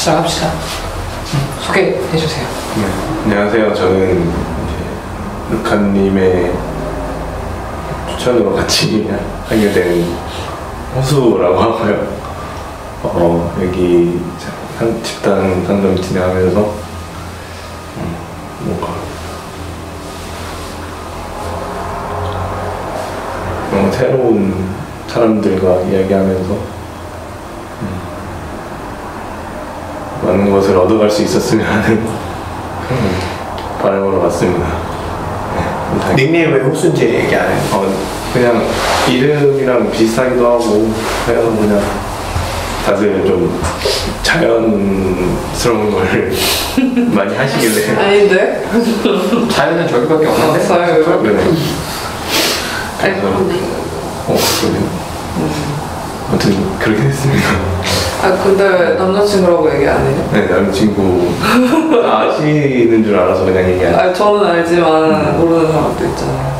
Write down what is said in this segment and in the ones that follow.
시작합시다. 소개해주세요. 네, 안녕하세요. 저는 이제 루카님의 추천으로 같이 하게 된 호수라고 하고요. 여기 집단 상담 진행하면서 뭔가 새로운 사람들과 이야기하면서 많은 것을 얻어갈 수 있었으면 하는 바람으로 왔습니다. 네, 닉네임 왜 호수인지 얘기 안 해? 그냥 이름이랑 비슷하기도 하고 그래서 그냥 다들 좀 자연스러운 걸 많이 하시길래 아닌데? 자연은 저기밖에 없는데? 없어요. 그래. 아니, 그러네. 그러네요. 아무튼 그렇게 됐습니다. 아, 근데 왜 남자친구라고 얘기 안 해요? 네, 남자친구 아시는 줄 알아서 그냥 얘기 안 해요. 아, 저는 알지만 모르는 사람도 있잖아요.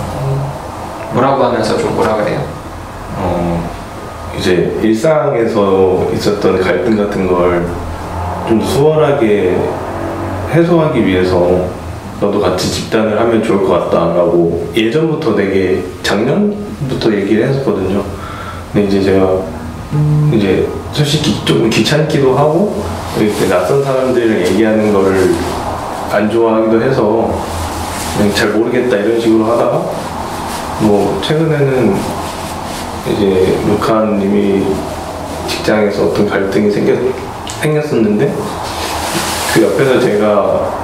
뭐라고 하면서 좀 뭐라 그래요? 이제 일상에서 있었던 갈등 같은 걸 좀 수월하게 해소하기 위해서 너도 같이 집단을 하면 좋을 것 같다라고 예전부터 되게 작년부터 얘기를 했었거든요. 근데 이제 제가 이제 솔직히 조금 귀찮기도 하고 이렇게 낯선 사람들이랑 얘기하는 거를 안 좋아하기도 해서 그냥 잘 모르겠다 이런 식으로 하다가 뭐 최근에는 이제 루카님이 직장에서 어떤 갈등이 생겼었는데 그 옆에서 제가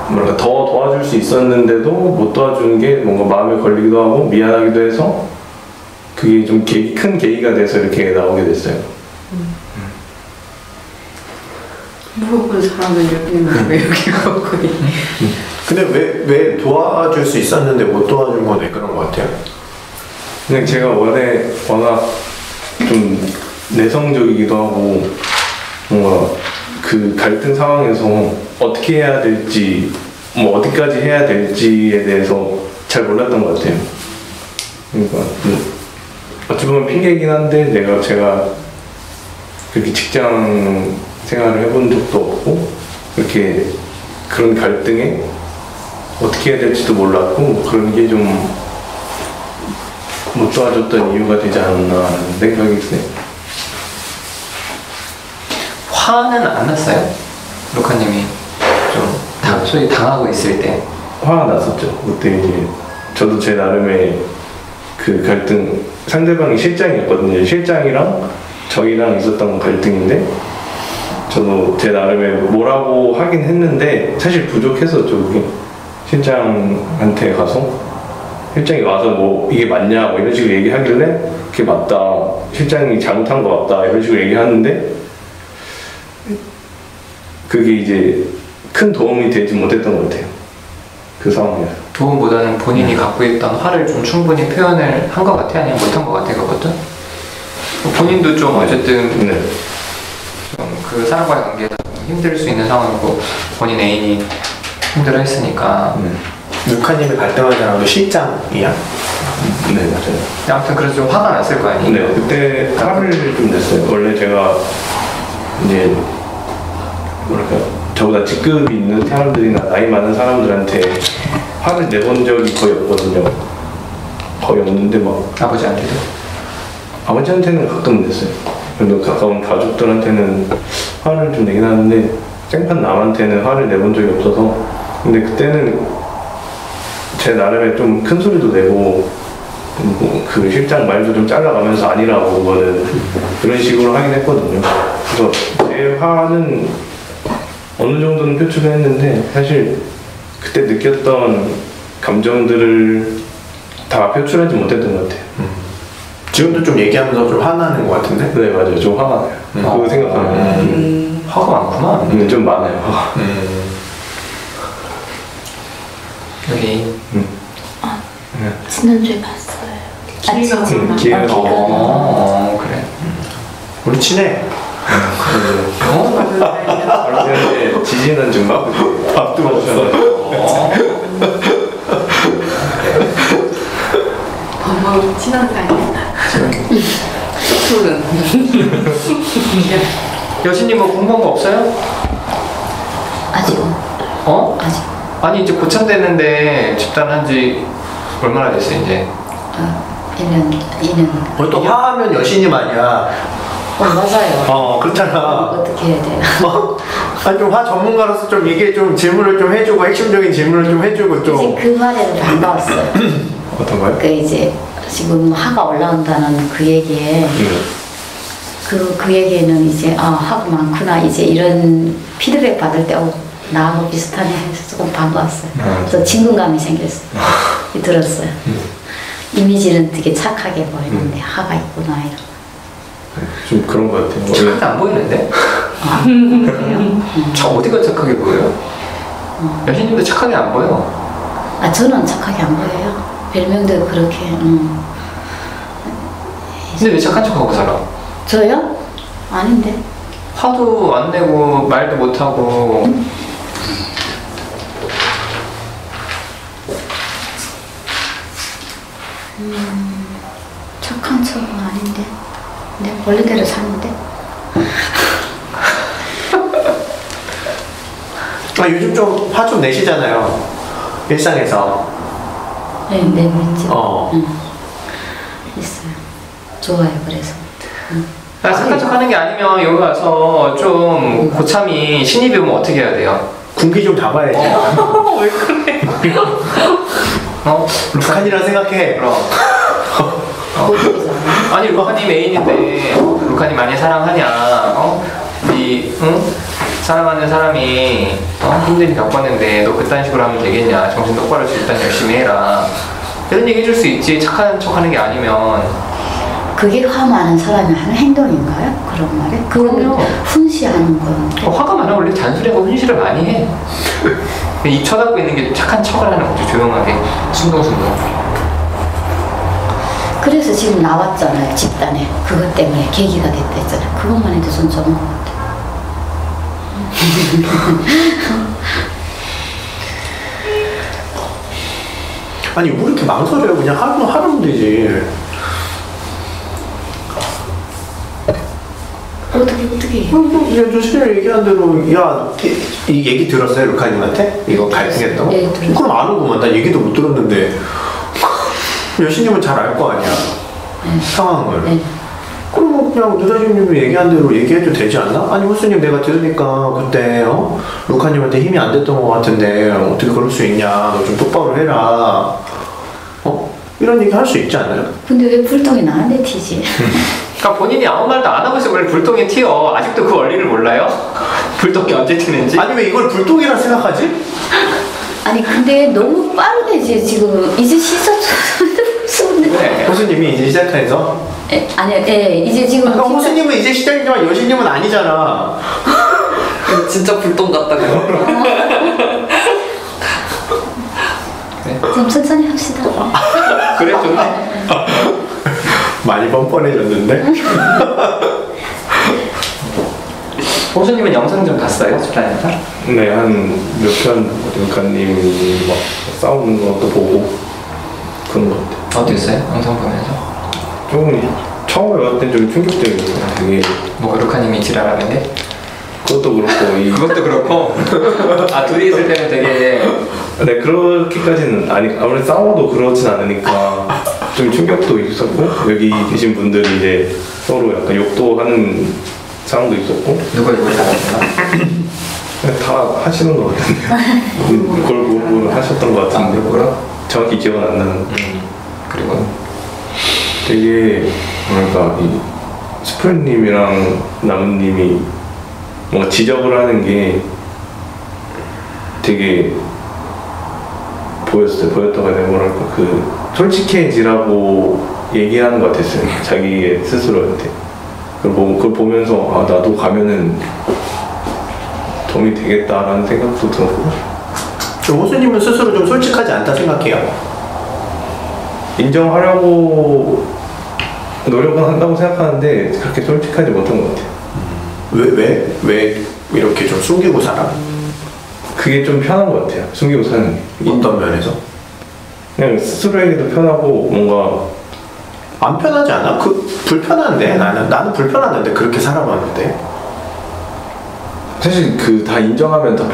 뭐랄까 더 도와줄 수 있었는데도 못 도와주는 게 뭔가 마음에 걸리기도 하고 미안하기도 해서 그게 좀 큰 계기가 돼서 이렇게 나오게 됐어요. 물어본 사람은 여기 있는데 왜 여기 가고 있니? 근데 왜 도와줄 수 있었는데 못 도와준 건 왜 그런 것 같아요? 그냥 제가 워낙 좀 내성적이기도 하고 뭔가 그 갈등 상황에서 어떻게 해야 될지 뭐 어디까지 해야 될지에 대해서 잘 몰랐던 것 같아요. 그러니까 어찌 보면 핑계이긴 한데 제가 그렇게 직장 생활을 해본 적도 없고 그렇게 그런 갈등에 어떻게 해야 될지도 몰랐고 그런 게 좀 못 도와줬던 이유가 되지 않았나 하는 생각이 드네요. 화는 안 났어요? 루카님이 좀 소위 당하고 있을 때. 화가 났었죠. 그때 이제 저도 제 나름의 그 갈등 상대방이 실장이었거든요. 실장이랑 저희랑 있었던 갈등인데 저도 제 나름의 뭐라고 하긴 했는데 사실 부족했었죠. 그게 실장한테 가서 실장이 와서 뭐 이게 맞냐 뭐 이런 식으로 얘기하길래 그게 맞다 실장이 잘못한 것 같다 이런 식으로 얘기하는데 그게 이제 큰 도움이 되지 못했던 것 같아요. 그 상황에서 도움보다는 본인이 갖고 있던 화를 좀 충분히 표현을 한 것 같아? 아니면 못한 것 같아 그것도? 본인도 좀 어쨌든 네. 좀 그 사람과의 관계에서 힘들 수 있는 상황이고 본인 애인이 힘들어 했으니까 루카님이 갈등한 사람도 실장이야? 네 맞아요. 아무튼 그래서 좀 화가 났을 거 아니에요? 네 그때 화를 좀 냈어요. 원래 제가 이제 뭐랄까 저보다 직급이 있는 사람들이나 나이 많은 사람들한테 화를 내본 적이 거의 없거든요. 거의 없는데 막 아버지한테도? 아버지한테는 가끔 냈어요. 그래도 가까운 가족들한테는 화를 좀 내긴 하는데 생판 남한테는 화를 내본 적이 없어서 근데 그때는 제 나름의 좀 큰 소리도 내고 그 실장 말도 좀 잘라가면서 아니라고 그거는 그런 식으로 하긴 했거든요. 그래서 제 화는 어느 정도는 표출을 했는데 사실 그때 느꼈던 감정들을 다 표출하지 못했던 것 같아요. 지금도 좀 얘기하면서 좀 화나는 것 같은데? 네 맞아요. 좀 화가 나요. 그거 생각하면 화가 많구나. 근데 좀 많아요. 화가. 여기 지난주에 봤어요. 기회가 기회가 그래. 우리 친해. 그런데 지지난 중가 밥도 먹으셔가지고 밥먹으면 친한 사이다. 술은. 여신님 뭐 궁금한 거 없어요? 아직은. 어? 아직. 아니 이제 고참됐는데 집단한 지 얼마나 됐어요 이제? 1년. 또 화하면 여신님 아니야. 맞아요. 그렇잖아. 어떻게 해야 돼요? 아니 좀 화 전문가로서 좀 이게 좀 질문을 좀 해주고 핵심적인 질문을 좀 해주고 이제 좀. 그 말에는 반가웠어요. 어떤 거요? 그 이제 지금 화가 올라온다는 그 얘기에 그 얘기에는 이제 화가 많구나 이제 이런 피드백 받을 때 나하고 비슷하네 해서 조금 반가웠어요. 그래서 친근감이 생겼어요. 들었어요. 이미지는 되게 착하게 보이는데 화가 있구나 이런. 좀 그런 것 같아요. 원래 착하게 안 보이는데? 그래요? 저 어디가 착하게 보여요? 여신님도 착하게 안 보여. 저는 착하게 안 보여요. 별명도 그렇게. 근데 왜 착한 척하고 살아? 저요? 아닌데. 화도 안 내고 말도 못 하고. 착한 척은 아닌데. 내가 원래대로 사는데. 요즘 좀 화 좀 내시잖아요. 일상에서. 네, 내고 있죠. 있어요. 좋아요, 그래서. 착한 척 하는 게 아니면 여기 와서 좀 고참이 신입이 오면 어떻게 해야 돼요? 군기 좀 잡아야지. 왜 그래? 루칸이라 생각해. 그럼. 고집이잖아요. 아니 루카님 애인인데 루카님 많이 사랑하냐? 사랑하는 사람이 힘든 일 겪었는데 너 그딴 식으로 하면 되겠냐? 정신 똑바로 일단 열심히 해라. 이런 얘기 해줄 수 있지. 착한 척하는 게 아니면. 그게 화 많은 사람이 하는 행동인가요? 그런 말에? 그럼요. 훈시하는 건데. 화가 많아 원래 잔소리하고 훈시를 많이 해. 입 쳐닫고 있는 게 착한 척을 하는 거죠. 조용하게 순둥순둥. 그래서 지금 나왔잖아요, 집단에. 그것 때문에 계기가 됐다 했잖아요. 그것만 해도 전 좋은 것 같아요. 아니 왜 이렇게 망설여요? 그냥 하면 되지. 어떻게 해요? 그냥 조신이 얘기한 대로 이 얘기 들었어요 루카님한테? 이거 갈등했던 거? 네, 들었어요. 그럼 아는구만. 나 얘기도 못 들었는데 여신님은 잘 알 거 아니야. 상황을. 네. 그럼 그냥 누다님이 얘기한 대로 얘기해도 되지 않나? 아니 호수님 내가 들으니까 그때 루카님한테 힘이 안 됐던 것 같은데 어떻게 그럴 수 있냐? 너 좀 똑바로 해라. 이런 얘기 할 수 있지 않아요? 근데 왜 불똥이 나한테 튀지? 그러니까 본인이 아무 말도 안 하고 있으면 왜 불똥이 튀어? 아직도 그 원리를 몰라요? 불똥이 언제 튀는지? 아니 왜 이걸 불똥이라 생각하지? 아니 근데 너무 빠르게 지금 이제 네. 호수님이 이제 시작해서 아니요, 이제 지금 그러니까 호수님은 이제 시작이지만 여신님은 아니잖아. 진짜 불똥 같다 그거. 좀 천천히 합시다. 그래 좋네. 많이 뻔뻔해졌는데? 호수님은 영상 좀 봤어요? 집단에서? 네, 한 몇 편 루카님이 막 싸우는 것도 보고 그런 것 같아요. 어땠어요? 영상 보면서? 조금 처음에 봤을 땐 좀 충격적이었어요. 되게 뭐 루카님이 지랄하는 게? 그것도 그렇고 그것도 그렇고 둘이 있을 때는 되게 네, 그렇게까지는 아무리 싸워도 그렇진 않으니까 좀 충격도 있었고 여기 계신 분들이 이제 서로 약간 욕도 하는 상황도 있었고 누가 이걸 잘하시나? 다 하시는 것 같은데요. 골고루 하셨던 것 같은데 뭐라? 정확히 기억은 안 나는. 그리고 되게 뭐랄까 이 스프링님이랑 나무님이 뭔가 지적을 하는 게 되게 보였다고 해야 되나 뭐랄까 그 솔직해지라고 얘기하는 것 같았어요. 자기 스스로한테. 그걸 보면서 나도 가면은 도움이 되겠다라는 생각도 들었고. 호수님은 스스로 좀 솔직하지 않다 생각해요. 인정하려고 노력은 한다고 생각하는데 그렇게 솔직하지 못한 것 같아요. 왜 이렇게 좀 숨기고 살아? 그게 좀 편한 것 같아요. 숨기고 사는 게. 어떤 면에서? 그냥 스스로에게도 편하고 뭔가 안 편하지 않아? 불편한데 나는 불편한데 그렇게 살아봤는데. 사실 그 다 인정하면 더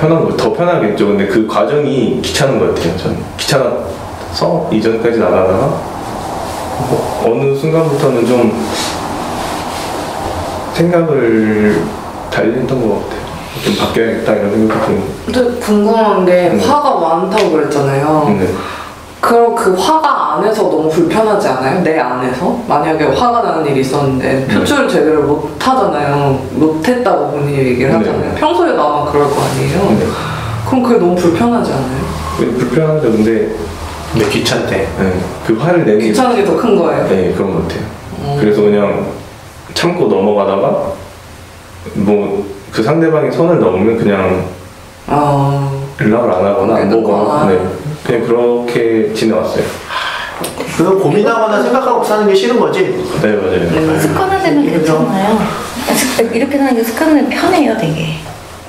편하겠죠. 근데 그 과정이 귀찮은 것 같아요. 저는 귀찮아서 이전까지 나가다가 어느 순간부터는 좀 생각을 달리했던 것 같아요. 좀 바뀌어야겠다 이런 생각이 들고. 근데 궁금한 게 화가 많다고 그랬잖아요. 네. 그럼 그 화가 안에서 너무 불편하지 않아요? 내 안에서? 만약에 화가 나는 일이 있었는데 표출을 제대로 못 하잖아요. 못 했다고 본인이 얘기를 하잖아요. 평소에 나만 그럴 거 아니에요? 네. 그럼 그게 너무 불편하지 않아요? 불편하죠. 근데 귀찮대. 네, 그 화를 내는 귀찮은 게 더 큰 거예요? 네, 그런 것 같아요. 그래서 그냥 참고 넘어가다가 뭐 그 상대방이 선을 넘으면 그냥 연락을 안 하거나 안 보거나 네, 그냥 그렇게 지내왔어요. 그거 고민하거나 생각하고 사는 게 싫은 거지? 네, 맞아요. 습관화되면 괜찮아요. 이렇게 사는 게 습관은 편해요, 되게.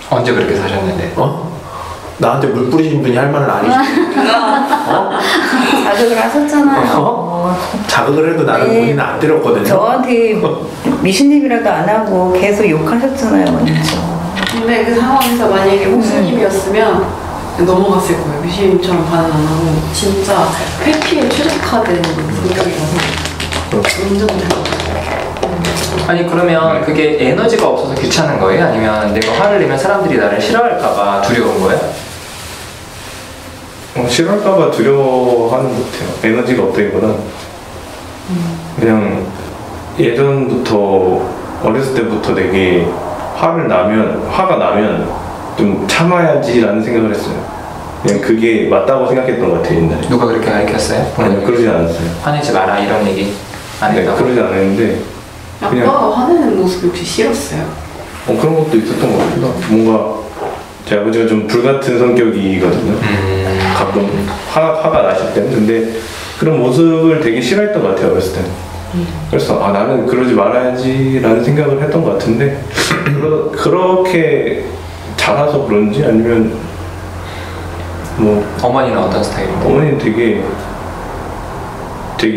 언제 그렇게 사셨는데? 나한테 물 뿌리신 분이 할 말은 아니지. 자극을 하셨잖아요. 자극을 해도 나는 네. 본인은 안 때렸거든요. 저한테 미신님이라도 안 하고 계속 욕하셨잖아요, 먼저. 근데 그 상황에서 만약에 호수님이었으면 넘어갔을 거예요. 미신님처럼 반응 안 하고 진짜 회피에 최적화된 성격이라서 인정돼요. 아니 그러면 그게 에너지가 없어서 귀찮은 거예요? 아니면 내가 화를 내면 사람들이 나를 싫어할까봐 두려운 거예요? 싫어할까봐 두려워하는 것 같아요. 에너지가 없다기보다 그냥 예전부터 어렸을 때부터 되게 화가 나면 좀 참아야지라는 생각을 했어요. 그냥 그게 맞다고 생각했던 것 같아요, 옛날에. 누가 그렇게 가르쳤어요? 아니요, 그러지 않았어요. 화내지 마라 이런 얘기 안 네, 했다고? 그러지 않았는데 아빠가 화내는 모습이 혹시 싫었어요? 그런 것도 있었던 것 같기도 하고 뭔가 제 아버지가 좀 불같은 성격이거든요. 가끔 화가 나실 때는. 근데 그런 모습을 되게 싫어했던 것 같아요, 어렸을 때는. 그래서 나는 그러지 말아야지라는 생각을 했던 것 같은데 그렇게 자라서 그런지 아니면 뭐 어머니는 어떤 스타일인데? 어머니는 되게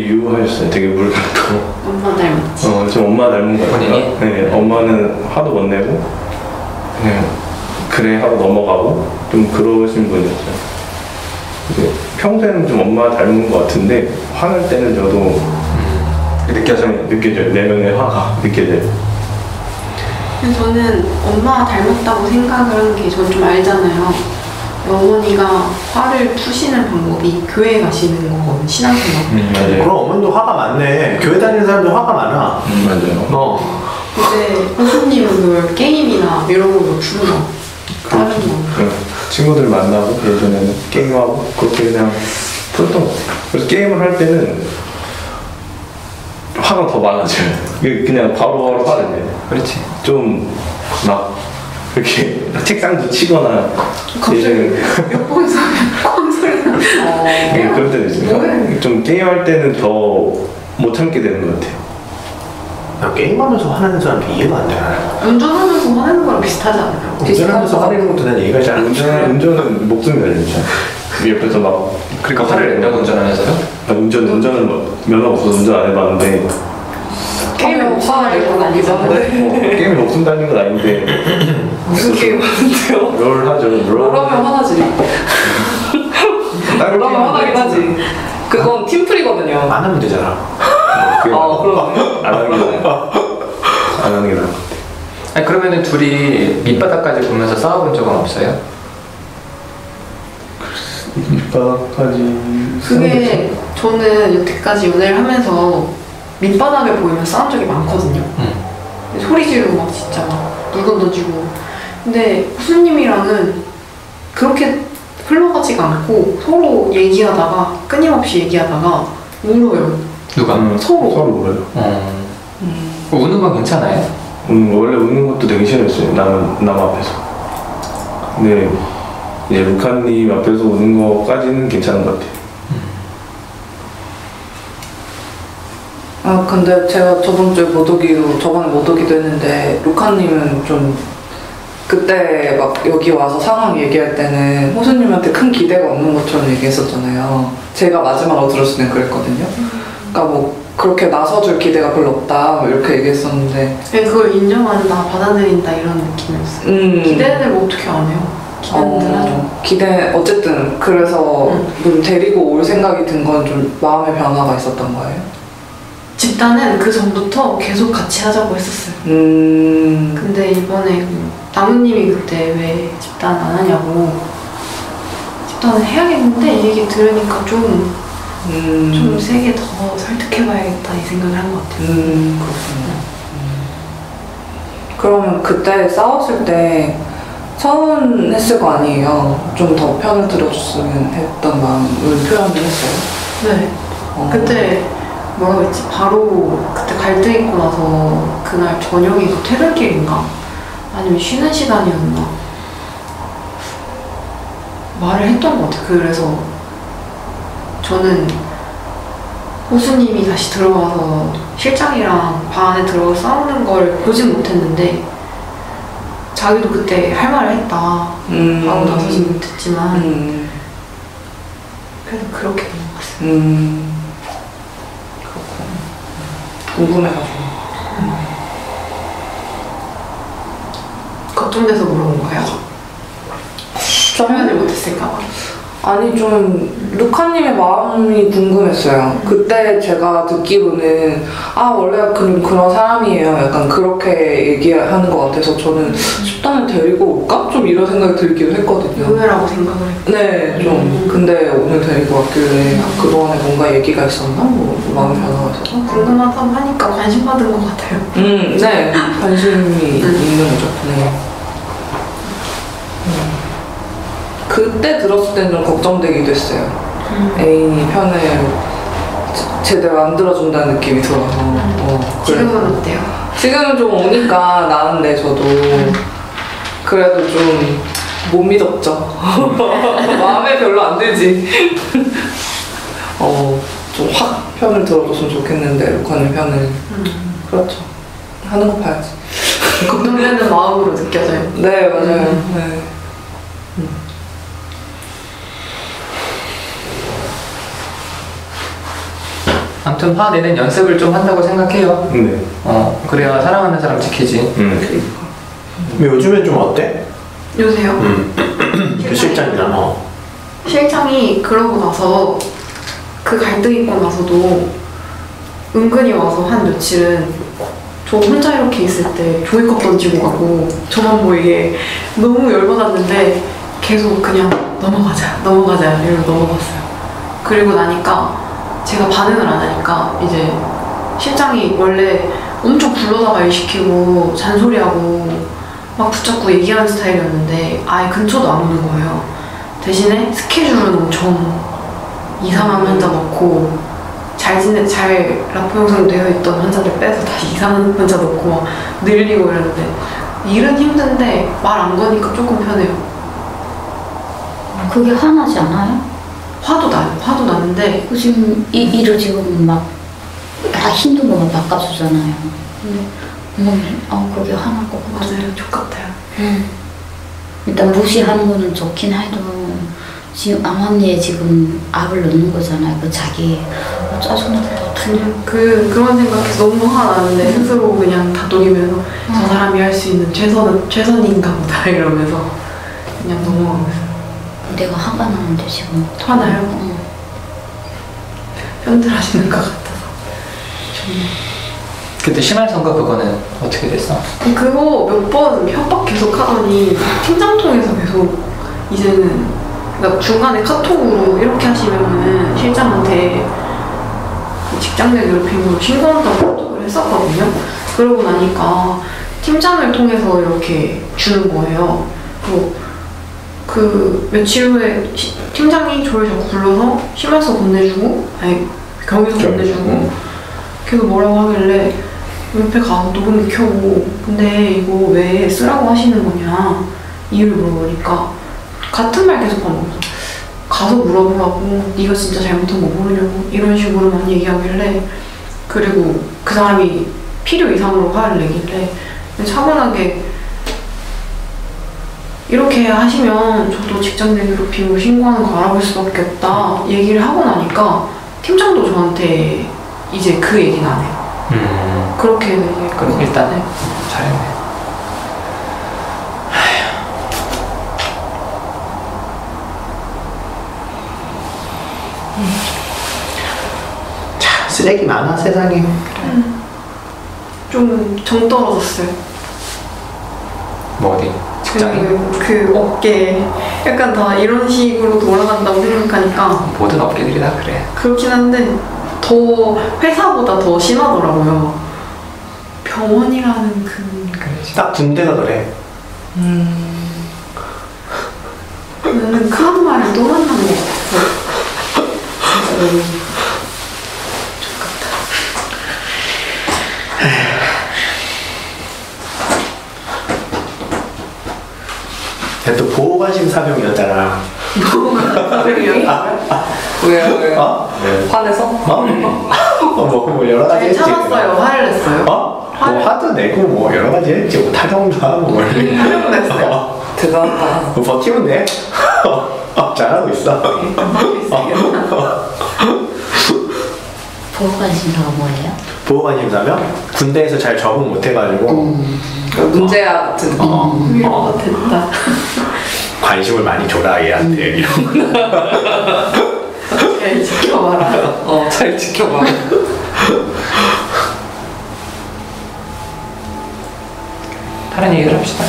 유하셨어요. 되게 물같고 엄마 닮았지. 좀 엄마 닮은 것 같아요. 본인이? 네, 엄마는 화도 못 내고 그냥 그래 하고 넘어가고 좀 그러신 분이었어요. 이제 평소에는 좀 엄마 닮은 것 같은데 화날 때는 저도 느껴져요. 내면의 화가 느껴져요. 근데 저는 엄마 닮았다고 생각을 한 게 전 좀 알잖아요. 어머니가 화를 푸시는 방법이 교회 가시는 거거든요. 신앙생활. 맞아요. 그럼 어머니도 화가 많네. 교회 다니는 사람들 화가 많아. 맞아요. 근데 호수님은 그걸 게임이나 이런 걸로 푸는 거. 다른 거. 친구들 만나고 예전에는 게임하고 그렇게 그냥 풀었던 것 같아요. 그래서 게임을 할 때는 화가 더 많아져요. 그냥 바로 화를 내요. 그렇지. 좀 막 이렇게 책상도 치거나 갑자기 옆방에서 꽝 소리 나서. 그럴 때도 있어요. 좀 게임할 때는 더 못 참게 되는 것 같아요. 나 게임하면서 화나는 사람도 이해가 안 돼. 운전하면서 화내는 거랑 비슷하지 않아요? 운전하면서 화내는 것도 난 이해가 잘 안 돼. 운전은 목숨이 달려있죠. 옆에서 막 그러니까 화를 낸다고 운전하면서요? 운전은 뭐 면허 없어서 운전 안 해봤는데 게임에 화가 낼 건 아니죠. 게임에 목숨 달린 건 아닌데 무슨 게임 하는데요? 롤 하죠. 롤하면 화나지. 다른 롤하면 화나긴 하지. 그건 팀플이거든요. 안 하면 되잖아. 그럼. 안 하는 게 나아요. 안 하는 게 나아요. 아니 그러면은 둘이 밑바닥까지 보면서 싸워본 적은 없어요? 밑바닥까지 그게 저는 여태까지 연애를 하면서 밑바닥에 보이면 싸운 적이 많거든요. 소리 지르고 막 진짜 막 물건 던지고. 근데 호수님이랑은 그렇게 흘러가지가 않고 서로 얘기하다가 끊임없이 얘기하다가 울어요. 누가? 서로. 울어요. 우는 건 괜찮아요? 원래 우는 것도 되게 싫어했어요. 남 앞에서. 근데 이제 루카님 앞에서 우는 거까지는 괜찮은 것 같아요. 근데 제가 저번에 못 오기도 했는데 루카님은 좀 그때 막 여기 와서 상황 얘기할 때는 호수님한테 큰 기대가 없는 것처럼 얘기했었잖아요. 제가 마지막으로 들었을 땐 그랬거든요. 그러니까 뭐 그렇게 나서줄 기대가 별로 없다 뭐 이렇게 얘기했었는데 그걸 인정한다, 받아들인다 이런 느낌이었어요. 기대를 어떻게 안 해요? 기대는 하죠. 기대 어쨌든 그래서 좀 데리고 올 생각이 든 건 좀 마음의 변화가 있었던 거예요? 집단은 그 전부터 계속 같이 하자고 했었어요. 근데 이번에 나무님이 그때 왜 집단 안 하냐고, 집단을 해야겠는데 이 얘기 들으니까 좀 세게 더 설득해봐야겠다 이 생각을 한 것 같아요. 그렇군요. 그러면 그때 싸웠을 때 서운했을 거 아니에요? 좀 더 편을 들어줬으면 했던 마음을 표현을 했어요? 네. 그때 뭐라고 했지? 바로 그때 갈등 있고 나서 그날 저녁이 퇴근길인가? 아니면 쉬는 시간이었나? 말을 했던 것 같아요. 그래서 저는 호수님이 다시 들어와서 실장이랑 방 안에 들어가 싸우는 걸 보진 못했는데 자기도 그때 할 말을 했다 하고 나서진 못했지만 그래도 그렇게 넘어갔어요. 궁금해가지고. 걱정돼서 물어본 거예요? 표현을 못했을까봐. 아니 좀 루카님의 마음이 궁금했어요. 그때 제가 듣기로는 원래 그런 사람이에요. 약간 그렇게 얘기하는 것 같아서 저는 집단을 데리고 올까? 좀 이런 생각이 들기도 했거든요. 의외라고 생각을 했고. 네, 좀. 근데 오늘 데리고 왔길래 그동안에 뭔가 얘기가 있었나? 뭐 마음 변화가 있었나? 궁금하다고 하니까 관심 받은 것 같아요. 네. 관심이 있는 거죠. 네. 그때 들었을 때는 좀 걱정되기도 했어요. 애인이 편을 제대로 안 들어준다는 느낌이 들어서. 지금은 어때요? 지금은 좀 오니까 나은데 저도 그래도 좀 못 믿었죠. 마음에 별로 안 들지. 좀 확 편을 들어줬으면 좋겠는데 루카님 편을. 그렇죠. 하는 거 봐야지. 걱정되는 마음으로 느껴져요. 네, 맞아요. 네. 아무튼 화내는 연습을 좀 한다고 생각해요. 네. 그래야 사랑하는 사람 지키지. 근데 요즘엔 좀 어때? 요새요? 그 실장이랑 실장이 그러고 나서 그 갈등 있고 나서도 은근히 와서 한 며칠은 저 혼자 이렇게 있을 때 종이컵 던지고 가고 저만 보이게 너무 열받았는데 계속 그냥 넘어가자 이러고 넘어갔어요. 그리고 나니까 제가 반응을 안 하니까 이제 실장이 원래 엄청 불러다가 일 시키고 잔소리하고 막 붙잡고 얘기하는 스타일이었는데 아예 근처도 안 오는 거예요. 대신에 스케줄은 엄청 이상한 환자 넣고 잘 라포 형성되어 있던 환자들 빼서 다시 이상한 환자 넣고 막 늘리고 이러는데 일은 힘든데 말 안 거니까 조금 편해요. 그게 화나지 않아요? 화도 나는데 지금 일을 지금 막 다 힘든 것만 바꿔주잖아요. 근데 그게 화날 것 같아. 맞아요. 족같아요. 일단 무시하는 거는 좋긴 해도 지금 암암리에 지금 압을 넣는 거잖아요. 그 자기 짜증나는 것 같은데. 그런 생각해서 너무 화가 나는데 스스로 그냥 다독이면서 저 사람이 할 수 있는 최선인가 보다 이러면서 그냥 넘어가고 있어요. 내가 화가 나는데 지금 화나요? 편들하시는 것 같아서. 그때 심할 선거 그거는 어떻게 됐어? 그거 몇 번 협박 계속 하더니 팀장 통해서 계속 이제는 그러니까 중간에 카톡으로 이렇게 하시면은 실장한테 직장 내 괴롭힘으로 신고한다고 카톡을 했었거든요. 그러고 나니까 팀장을 통해서 이렇게 주는 거예요. 그 며칠 후에 팀장이 저를 자꾸 불러서 심할서 건네주고 경위서 건네주고 계속 뭐라고 하길래 옆에 가서 녹음기 켜고 근데 이거 왜 쓰라고 하시는 거냐 이유를 물어보니까 같은 말 계속 반복해서 가서 물어보라고 네가 진짜 잘못한 거 모르냐고 이런 식으로만 얘기하길래 그리고 그 사람이 필요 이상으로 화를 내길래 차분하게 이렇게 하시면 저도 직장 내 괴롭힘으로 신고하는 거 알아볼 수밖에 없다 얘기를 하고 나니까 팀장도 저한테 이제 그 얘기는 안 해요. 그렇게 얘기했고. 그럼 일단 네. 잘했네. 참 쓰레기 많아 세상에. 좀 정 떨어졌어요. 뭐 어디? 직장이? 그 업계 약간 다 이런 식으로 돌아간다고 생각하니까 모든 업계들이 다 그래. 그렇긴 한데 더 회사보다 더 심하더라고요. 병원이라는 딱 군대가 그래. 나는 그런 말을 또 만난 것 같아서 진짜 너무 좋겠다. 내가 또 보호관심 사병이었잖아. 왜요? 어? 화내서? 뭐 여러 가지 잘 했지. 참았어요. 화를 냈어요. 뭐 화도 내고 뭐 여러 가지 했지. 뭐 타령도 하고 뭐. 타령도 했어요. 대단하다. 뭐 버티면 돼. 잘하고 있어. 보호관심사가 뭐예요? 보호관심 사병? 군대에서 잘 적응 못해가지고 문제야 같은. 위로가 됐다. 관심을 많이 줘라 얘한테 이런 거. 잘 지켜봐라. 잘 지켜봐. 다른 얘기를 합시다.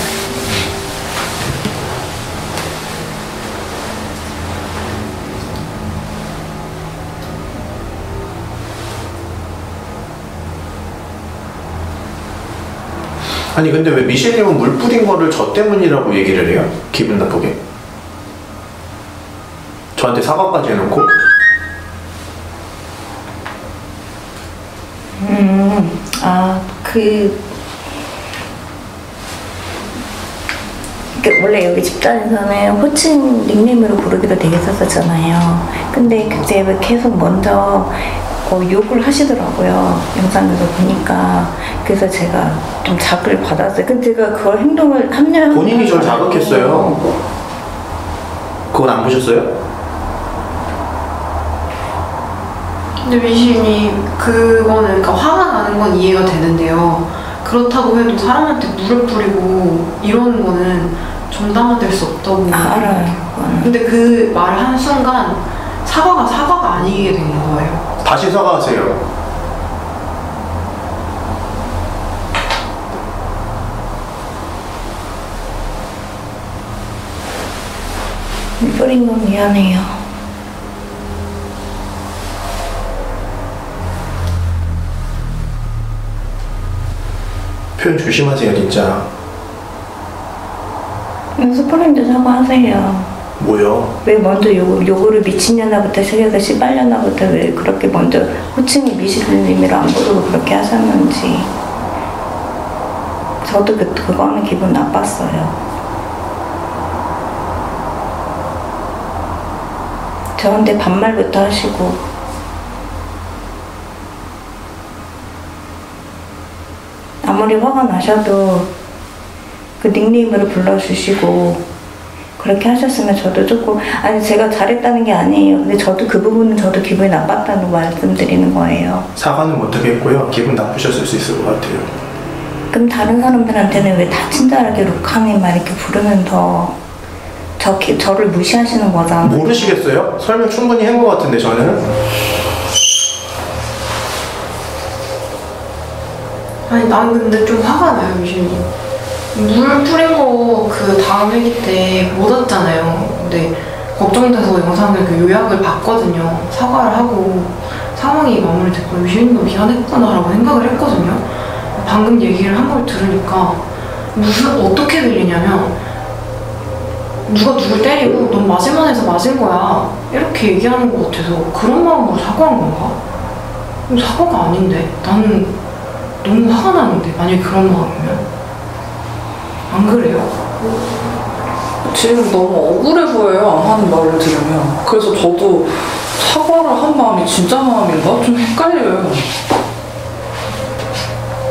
아니 근데 왜 미셸님은 물 뿌린 거를 저 때문이라고 얘기를 해요? 기분 나쁘게. 저한테 사과까지 해놓고. 원래 여기 집단에서는 호칭 닉네임으로 부르기도 되게 썼었잖아요. 근데 그때 왜 계속 먼저 욕을 하시더라고요. 영상에서 보니까. 그래서 제가 좀 자극을 받았어요. 근데 제가 그걸 행동을 합리화하는 본인이 절 자극했어요. 그건 안 보셨어요? 근데 미신이 그거는 그러니까 화가 나는 건 이해가 되는데요. 그렇다고 해도 사람한테 물을 뿌리고 이러는 거는 정당화될 수 없다고 알아요. 근데 그 말을 하는 순간 사과가 아니게 된 거예요. 다시 사과하세요. 물 뿌린 건 미안해요. 표현 조심하세요 진짜. 스프링도 사과하세요. 뭐요? 왜 먼저 요거를 미친년아부터 시작해서 씨발년아부터 왜 그렇게 먼저 호칭이 미신님이라 안 부르고 그렇게 하셨는지. 저도 그거는 기분 나빴어요. 저한테 반말부터 하시고. 아무리 화가 나셔도 그 닉네임으로 불러주시고 그렇게 하셨으면 저도 조금, 아니 제가 잘했다는 게 아니에요. 근데 저도 그 부분은 저도 기분이 나빴다고 말씀드리는 거예요. 사과는 못하겠고요. 기분 나쁘셨을 수 있을 것 같아요. 그럼 다른 사람들한테는 왜 다 친절하게 루카님 막 이렇게 부르면서 저를 무시하시는 거잖아요. 모르시겠어요? 설명 충분히 한 것 같은데 저는. 아니 난 근데 좀 화가 나요 미신이. 물 뿌린 거 그 다음 회기 때 못 왔잖아요. 근데 걱정돼서 영상을 그 요약을 봤거든요. 사과를 하고 상황이 마무리됐고 미신도 미안했구나라고 생각을 했거든요. 방금 얘기를 한 걸 들으니까 어떻게 들리냐면 누가 누굴 때리고 넌 맞을만 해서 맞은 거야 이렇게 얘기하는 것 같아서 그런 마음으로 사과한 건가? 사과가 아닌데 나는 너무 화가 나는데 만약에 그런 마음이면 안 그래요? 지금 너무 억울해 보여요. 하는 말을 들으면. 그래서 저도 사과를 한 마음이 진짜 마음인가? 좀 헷갈려요.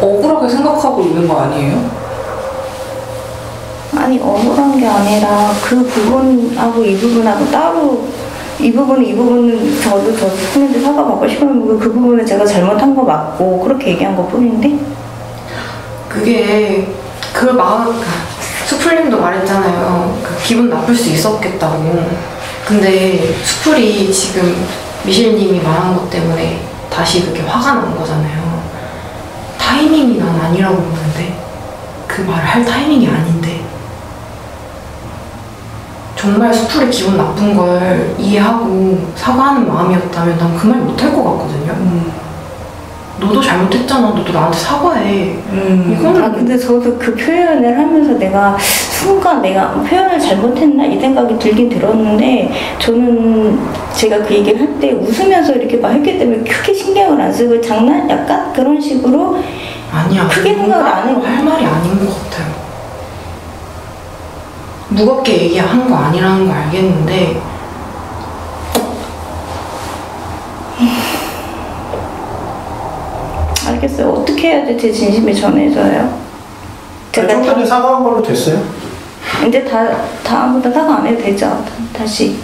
억울하게 생각하고 있는 거 아니에요? 아니 억울한 게 아니라 그 부분하고 이 부분하고 따로 이 부분은 저도 저 스님한테 사과받고 싶으면 그 부분은 제가 잘못한 거 맞고 그렇게 얘기한 것 뿐인데 그게 그 마음 수풀님도 말했잖아요. 그 기분 나쁠 수 있었겠다고. 근데 수풀이 지금 미실님이 말한 것 때문에 다시 그렇게 화가 난 거잖아요. 타이밍이 난 아니라고 보는데 그 말을 할 타이밍이 아닌데 정말 수풀이 기분 나쁜 걸 이해하고 사과하는 마음이었다면 난 그 말 못할 것 같거든요. 너도 잘못했잖아. 너도 나한테 사과해. 이거는 근데 저도 그 표현을 하면서 순간 내가 표현을 잘못했나 이 생각이 들긴 들었는데 저는 제가 그 얘기를 할 때 웃으면서 이렇게 막 했기 때문에 크게 신경을 안 쓰고 장난 약간 그런 식으로 아니야. 크게 생각을 안 해요. 할 말이 아닌 것 같아요. 무겁게 얘기한 거 아니라는 거 알겠는데 알겠어요. 어떻게 해야지 제 진심이 전해져요? 좀 전에 사과한 걸로 됐어요? 이제 다음부터 사과 안 해도 되죠. 다시.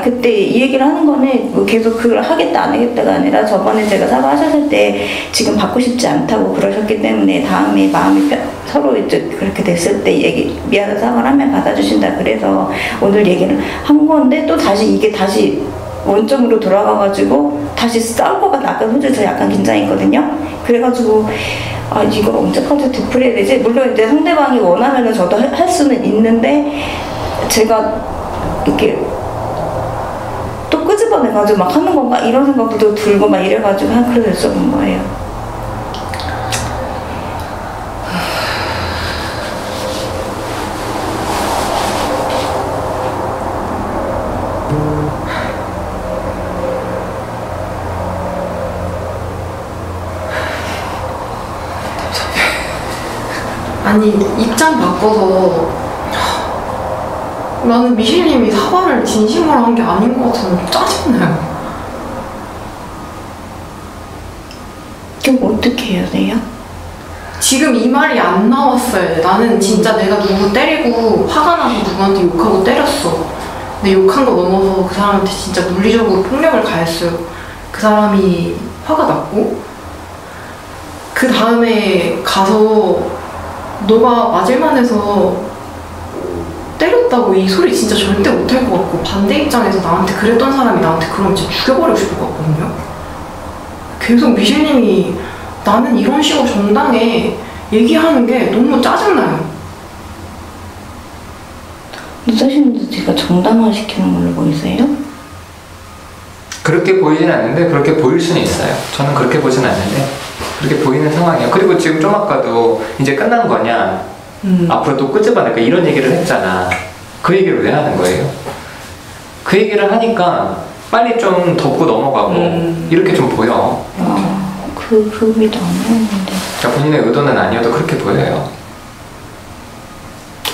그때 이 얘기를 하는 거는 뭐 계속 그걸 하겠다 안 하겠다가 아니라 저번에 제가 사과하셨을 때 지금 받고 싶지 않다고 그러셨기 때문에 다음에 마음이 서로 이제 그렇게 됐을 때 미안한 사과를 하면 받아주신다 그래서 오늘 얘기를 한 건데 또 이게 다시 원점으로 돌아가가지고 다시 싸울 거가 나간 호주에서 약간 긴장했거든요. 그래가지고 이걸 언제까지 되풀이해야 되지? 물론 이제 상대방이 원하면은 저도 할 수는 있는데 제가 이렇게 또 끄집어내가지고 막 하는 건가 이런 생각도 들고 막 이래가지고 그래서 여쭤본 거예요. 아니 입장 바꿔서 나는 미실님이 사과를 진심으로 한 게 아닌 것 같아서 짜증나요. 그럼 어떻게 해야 돼요? 지금 이 말이 안 나왔어요. 나는 진짜 내가 누구 때리고 화가 나서 누구한테 욕하고 때렸어. 근데 욕한 거 넘어서 그 사람한테 진짜 물리적으로 폭력을 가했어요. 그 사람이 화가 났고 그 다음에 가서 너가 맞을만 해서 때렸다고 이 소리 진짜 절대 못할 것 같고 반대 입장에서 나한테 그랬던 사람이 나한테 그러면 진짜 죽여버리고 싶을 것 같거든요. 계속 미실님이 나는 이런 식으로 정당해 얘기하는 게 너무 짜증나요. 누자신도 제가 정당화시키는 걸로 보이세요? 그렇게 보이진 않는데 그렇게 보일 수는 있어요. 저는 그렇게 보진 않는데 그렇게 보이는 상황이에요. 그리고 지금 좀 아까도 이제 끝난 거냐 앞으로 또 끄집어낼까 이런 얘기를 했잖아. 그 얘기를 왜 하는 거예요? 그 얘기를 하니까 빨리 좀 덮고 넘어가고 이렇게 좀 보여. 그 의미도 아니었는데. 그러니까 본인의 의도는 아니어도 그렇게 보여요.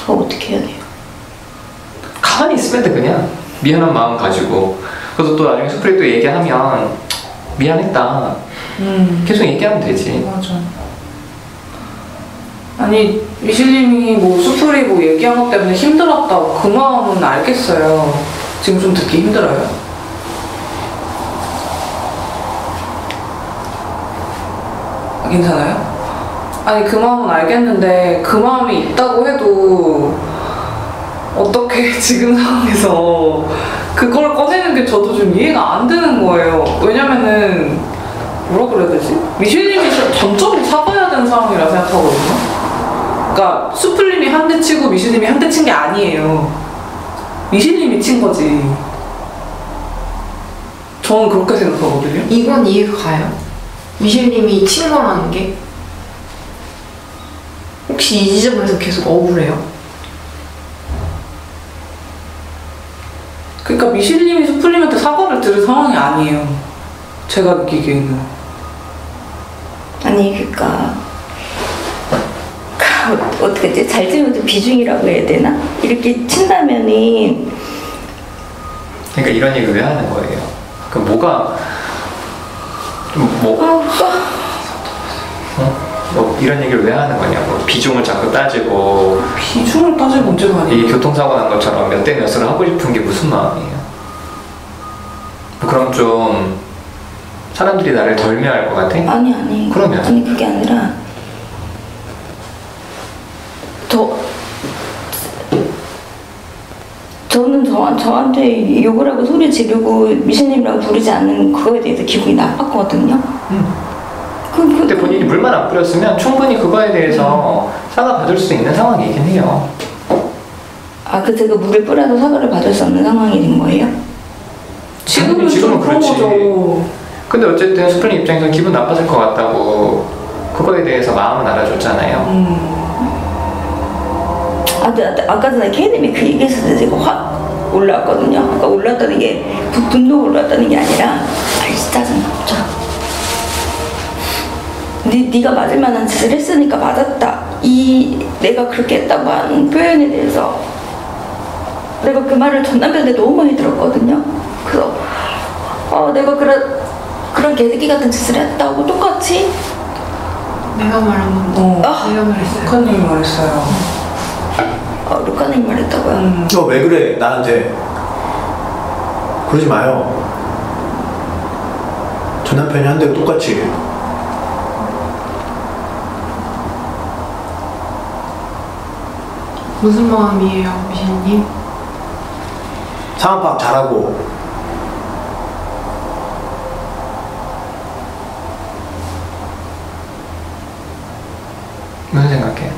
그거 어떻게 해야 돼요? 가만히 있으면 돼. 그냥 미안한 마음 가지고. 그래서 또 나중에 수프리 또 얘기하면 미안했다 계속 얘기하면 되지. 맞아. 아니 미실님이 뭐 수풀이 뭐 얘기한 것 때문에 힘들었다고 그 마음은 알겠어요. 지금 좀 듣기 힘들어요? 괜찮아요? 아니 그 마음은 알겠는데 그 마음이 있다고 해도 어떻게 지금 상황에서 그걸 꺼내는 게 저도 좀 이해가 안 되는 거예요. 왜냐면은 뭐라 그래야 되지? 미실님이 전적으로 사과해야 되는 상황이라 생각하거든요. 그러니까 수풀님이 한 대 치고 미실님이 한 대 친 게 아니에요. 미실님이 친 거지. 저는 그렇게 생각하거든요. 이건 이해가 가요. 미실님이 친 거라는 게 혹시 이 지점에서 계속 억울해요? 그러니까 미실님이 수풀님한테 사과를 들을 상황이 아니에요. 제가 느끼기에는. 아니 그러니까 어떻게 이제 잘 치면 좀 비중이라고 해야 되나? 이렇게 친다면은 그러니까 이런 얘기 왜 하는 거예요? 그 뭐가 뭐 이런 얘기를 왜 하는 거냐고. 비중을 자꾸 따지고 비중을 따질 문제가 아니에요. 이게 교통사고 난 것처럼 몇 대 몇으로 하고 싶은 게 무슨 마음이에요? 그럼 좀 사람들이 나를 덜 미워할 것 같아? 아니. 그러면? 아니, 그게 아니라 저는 저한테 욕을 하고 소리 지르고 미신님이라고 부르지 않는 그거에 대해서 기분이 나빴거든요. 근데 본인이 물만 안 뿌렸으면 충분히 그거에 대해서 사과 받을 수 있는 상황이긴 해요. 제가 물을 뿌려도 사과를 받을 수 없는 상황이 된 거예요? 지금은 그런 그렇지. 거죠. 근데 어쨌든 스프링 입장에서 기분 나빴을 것 같다고 그거에 대해서 마음은 알아줬잖아요. 아까 전에 K님이 그 얘기했을 때 제가 확 올라왔거든요. 그러니까 올랐다는 게 분노가 올랐다는 게 아니라 짜증나. 네가 맞을 만한 짓을 했으니까 맞았다. 내가 그렇게 했다고 하는 표현에 대해서 내가 그 말을 전 남편한테 너무 많이 들었거든요. 그래서 내가 그런 개새끼 같은 짓을 했다고 똑같이 내가 말한 건 내가 말했어요. 루카님이 말했어요. 루카님 말했다고요? 너 왜 그래 나한테? 그러지 마요. 전 남편이 한 대로 똑같이. 무슨 마음이에요, 미신님? 상황 파악 잘하고. 무슨 생각해?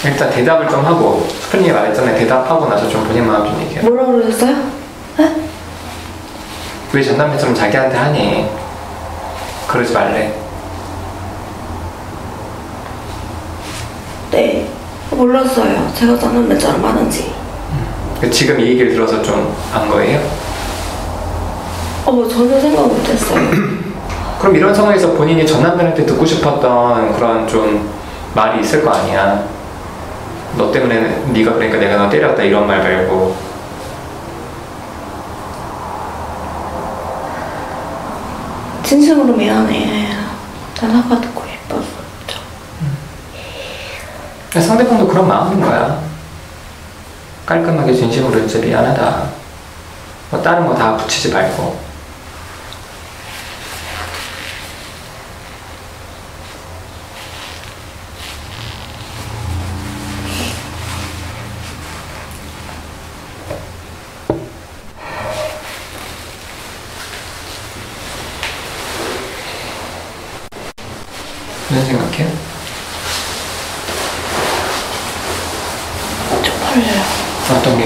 일단 대답을 좀 하고 스프링이 말했잖아요. 대답하고 나서 좀 본인 마음 좀 얘기해요. 뭐라고 그러셨어요? 왜 전남편처럼 자기한테 하니? 그러지 말래. 네, 몰랐어요. 제가 전남편처럼 하는지. 지금 이 얘기를 들어서 좀 안 거예요? 전혀 생각 못했어요. 그럼 이런 상황에서 본인이 전남편한테 듣고 싶었던 그런 좀 말이 있을 거 아니야. 너 때문에 네가 그러니까 내가 너 때렸다 이런 말 말고. 진심으로 미안해. 난 사과 듣고 싶었어. 상대방도 그런 마음인 거야. 깔끔하게 진심으로 진짜 미안하다. 뭐 다른 거 다 붙이지 말고. 무슨 생각해? 쪽팔려요. 어떤 게?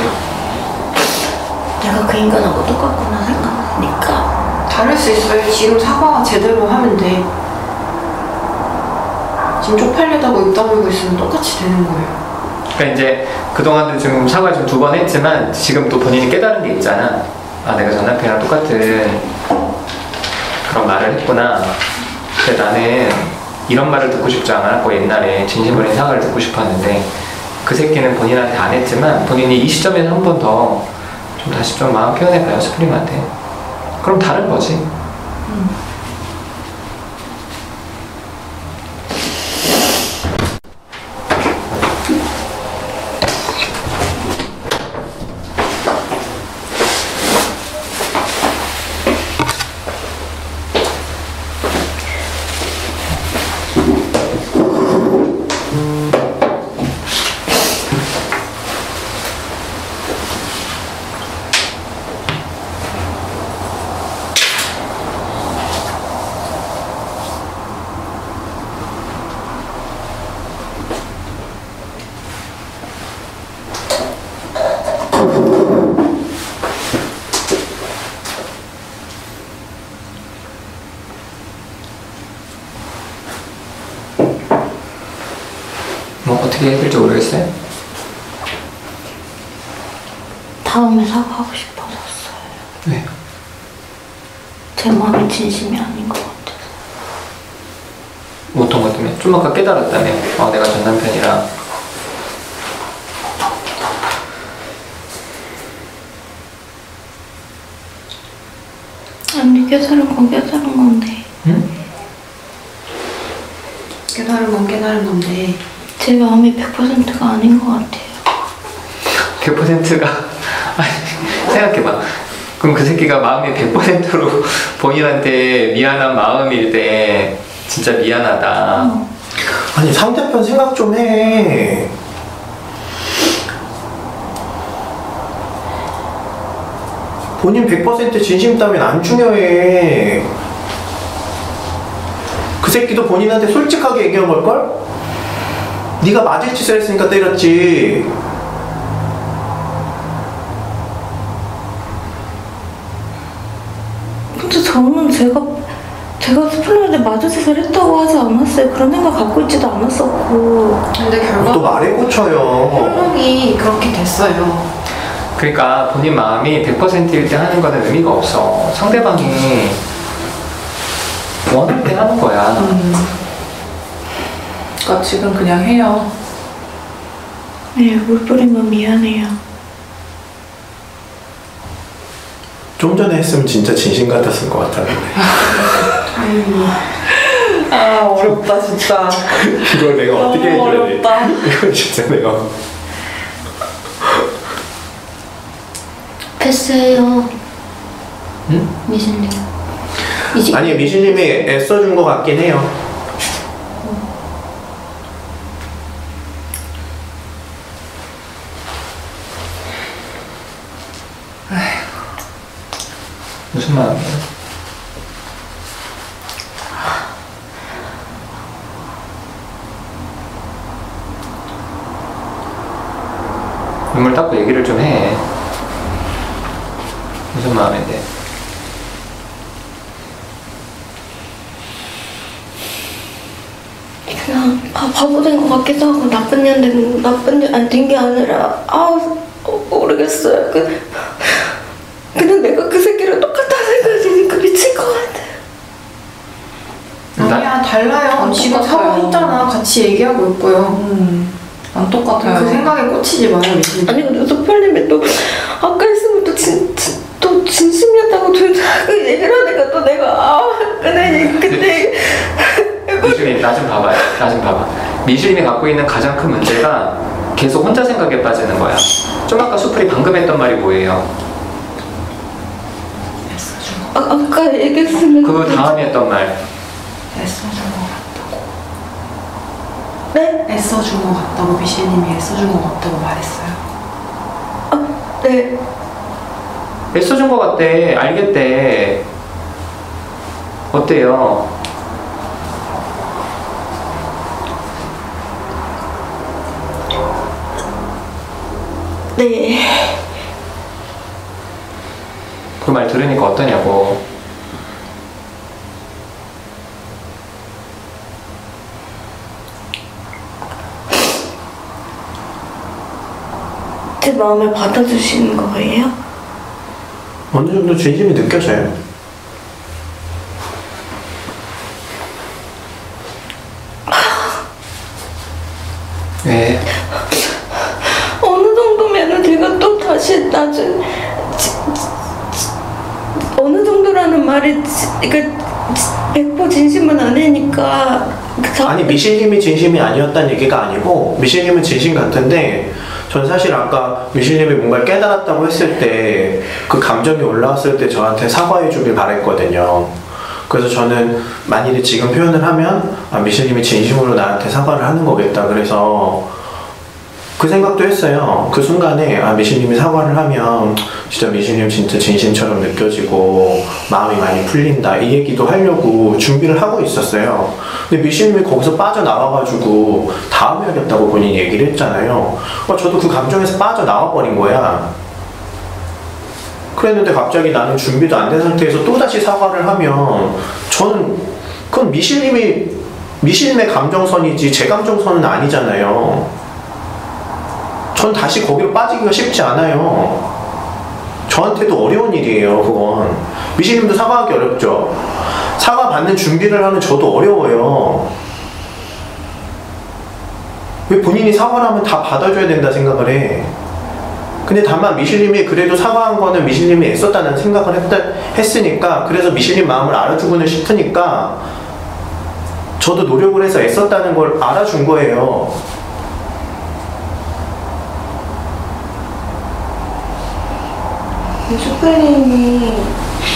내가 그 인간하고 똑같구나 생각하니까. 다를 수 있어요. 지금 사과 제대로 하면 돼. 지금 쪽팔리다고 입 다물고 있으면 똑같이 되는 거예요. 그러니까 이제 그동안도 지금 사과를 좀 2번 했지만 지금 또 본인이 깨달은 게 있잖아. 내가 전 남편이랑 똑같은 그런 말을 했구나. 근데 나는 이런 말을 듣고 싶지 않았고 옛날에 진심 어린 사과를 듣고 싶었는데 그 새끼는 본인한테 안 했지만 본인이 이 시점에서 한 번 더 좀 다시 좀 마음 표현해봐요, 스프링한테. 그럼 다른 거지. 어떻게 해야 될지 모르겠어요. 다음에 사과하고 싶어졌어요. 왜? 제 마음이 진심이 아닌 것 같아서. 어떤 것 때문에? 좀 아까 깨달았다며. 내가 전 남편이랑. 아니, 깨달은 건 깨달은 건데. 응? 깨달은 건 깨달은 건데 제 마음이 100%가 아닌 것 같아요. 100%가 생각해봐. 그럼 그 새끼가 마음이 100%로 본인한테 미안한 마음일 때 진짜 미안하다. 아니 상대편 생각 좀 해. 본인 100% 진심 따윈 안 중요해. 그 새끼도 본인한테 솔직하게 얘기한 걸걸? 네가 맞을 짓을 했으니까 때렸지. 근데 저는 제가 스플러한테 맞을 짓을 했다고 하지 않았어요. 그런 생각 갖고 있지도 않았었고. 근데 결과 또 말에 꽂혀요. 행동이 그렇게 됐어요. 그러니까 본인 마음이 100%일 때 하는 거는 의미가 없어. 상대방이 원할 때 하는 거야. 그러니까 지금 그냥 해요. 네, 물 뿌린 건 미안해요. 좀 전에 했으면 진짜 진심 같았을 것 같았는데. 아 어렵다 진짜. 이걸 내가 어떻게 해줘야 돼? 어렵다. 이거 진짜 내가. 패스해요. 응? 미신님. 이제 아니 미신님이 애써준 것 같긴 해요. 무슨 마음이야? 눈물 닦고 얘기를 좀 해. 무슨 마음인데? 그냥 바보 된 것 같기도 하고 나쁜 년 안 된 게 아니라 모르겠어요. 그냥 내가 그 새끼랑 똑같다 생각하니까 미칠 것 같아. 아니야 달라요. 안 지금 똑같아요. 사과했잖아. 같이 얘기하고 있고요. 안 똑같아요. 그 생각에 꽂히지 마요. 미신. 아니 근데 소팔님이 또 아까 했으면 또 진심이었다고 그 얘기를 하니까 또 내가 근데 미술님 나 좀 봐봐요. 나 좀 봐봐. 미술님이 갖고 있는 가장 큰 문제가 계속 혼자 생각에 빠지는 거야. 좀 아까 수풀이 방금 했던 말이 뭐예요? 아까 얘기했으면 그 다음에 했던 말. 애써준 것 같다고. 네? 애써준 것 같다고 미신님이 애써준 것 같다고 말했어요. 네. 애써준 것 같대. 알겠대. 어때요? 네. 그 말 들으니까 어떠냐고. 제 마음을 받아주시는 거예요? 어느 정도 진심이 느껴져요. 왜? 어느 정도면은 제가 또 다시 어느 정도라는 말이 그러니까 100% 진심은 아니니까 아니 미실님이 진심이 아니었다는 얘기가 아니고 미실님은 진심 같은데 전 사실 아까 미실님이 뭔가를 깨달았다고 했을 때 그 감정이 올라왔을 때 저한테 사과해 주길 바랬거든요. 그래서 저는 만일에 지금 표현을 하면 미실님이 진심으로 나한테 사과를 하는 거겠다. 그래서 그 생각도 했어요. 그 순간에 미실님이 사과를 하면 진짜 미실님 진짜 진심처럼 느껴지고 마음이 많이 풀린다 이 얘기도 하려고 준비를 하고 있었어요. 근데 미실님이 거기서 빠져나와가지고 다음에 하겠다고 본인이 얘기를 했잖아요. 저도 그 감정에서 빠져나와 버린 거야. 그랬는데 갑자기 나는 준비도 안 된 상태에서 또다시 사과를 하면 저는 그건 미실님의 감정선이지 제 감정선은 아니잖아요. 전 다시 거기로 빠지기가 쉽지 않아요. 저한테도 어려운 일이에요, 그건. 미실님도 사과하기 어렵죠? 사과 받는 준비를 하는 저도 어려워요. 왜 본인이 사과를 하면 다 받아줘야 된다 생각을 해? 근데 다만 미실님이 그래도 사과한 거는 미실님이 애썼다는 생각을 했으니까 그래서 미실님 마음을 알아주고는 싶으니까 저도 노력을 해서 애썼다는 걸 알아준 거예요. 슈플님이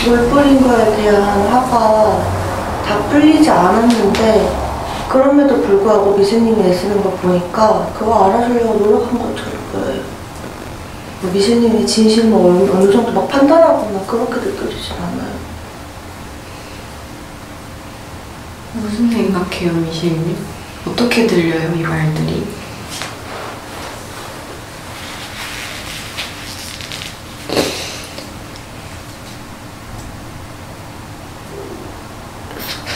물 뿌린 거에 대한 화가 다 풀리지 않았는데 그럼에도 불구하고 미세님이 애쓰는 거 보니까 그거 알아주려고 노력한 것처럼 보여요. 미세님이 진심을 어느 정도 막 판단하거나 그렇게 느껴지진 않아요. 무슨 생각해요, 미실님? 어떻게 들려요, 이 말들이?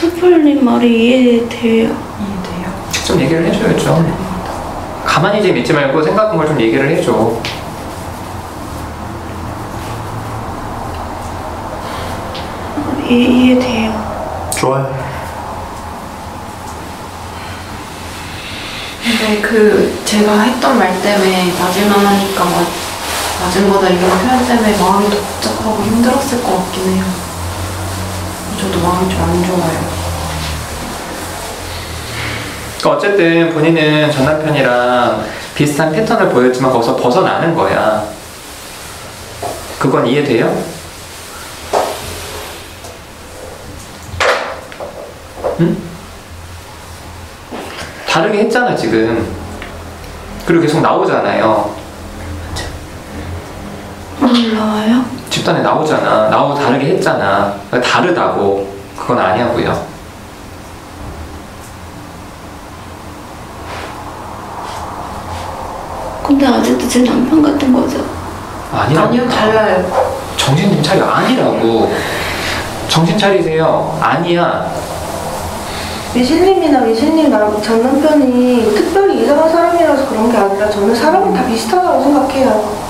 슈플님 말이 이해돼요. 이해돼요? 좀 얘기를 해줘야죠. 가만히 좀 있지 말고 생각한 걸 좀 얘기를 해줘. 이해돼요. 좋아요. 근데 제가 했던 말 때문에 맞을만 하니까 맞은 거다 이런 표현 때문에 마음이 더 복잡하고 힘들었을 것 같긴 해요. 저도 마음이 좀 안 좋아요. 그러니까 어쨌든 본인은 전 남편이랑 비슷한 패턴을 보였지만 거기서 벗어나는 거야. 그건 이해돼요? 응? 다르게 했잖아 지금. 그리고 계속 나오잖아요. 몰라요? 집단에 나오잖아. 나오고 다르게 했잖아. 그러니까 다르다고. 그건 아니야고요. 근데 아직도 제 남편 같은 거죠? 아니라고. 아니요, 달라요. 정신 좀 차려. 아니라고. 정신 차리세요. 아니야. 미실님이나 미실님 전 남편이 특별히 이상한 사람이라서 그런 게 아니라 저는 사람은 다 비슷하다고 생각해요.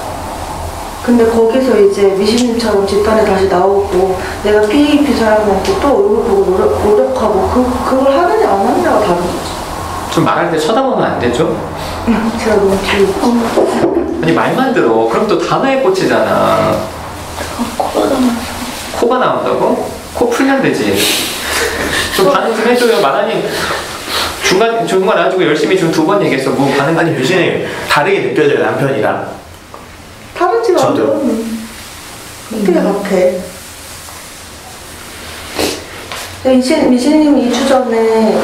근데 거기서 이제 미실님처럼 집단에 다시 나오고 내가 PAP 사람한테 또 얼굴 보고 노력하고 그걸 하느냐 안 하느냐가 다른 거지. 좀 말할 때 쳐다보면 안 되죠? 제가 너무 비웃어. 아니 말만 들어. 그럼 또 단어에 꽂히잖아. 코가 나와서. 코가 나온다고? 코 풀면 되지. 좀 반응 좀 해줘요. 마다님 중간 놔주고 열심히 지금 2번 얘기했어. 뭐 반응. 아니 유진이 다르게 느껴져요 남편이랑. 다르지 저도. 어떻게 같아? 미실님이 2주 전에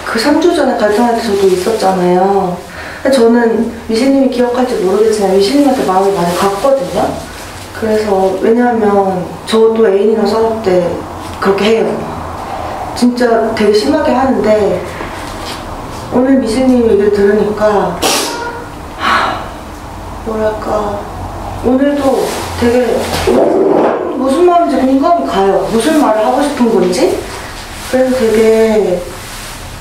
3주 전에 갈등할 때 저도 있었잖아요. 근데 저는 미실님이 기억할지 모르겠지만 미실님한테 마음이 많이 갔거든요. 그래서 왜냐하면 저도 애인이랑 싸울 때 그렇게 해요. 진짜 되게 심하게 하는데 오늘 미실님 얘기를 들으니까 뭐랄까 오늘도 되게 무슨 마음인지 공감이 가요. 무슨 말을 하고 싶은 건지. 그래서 되게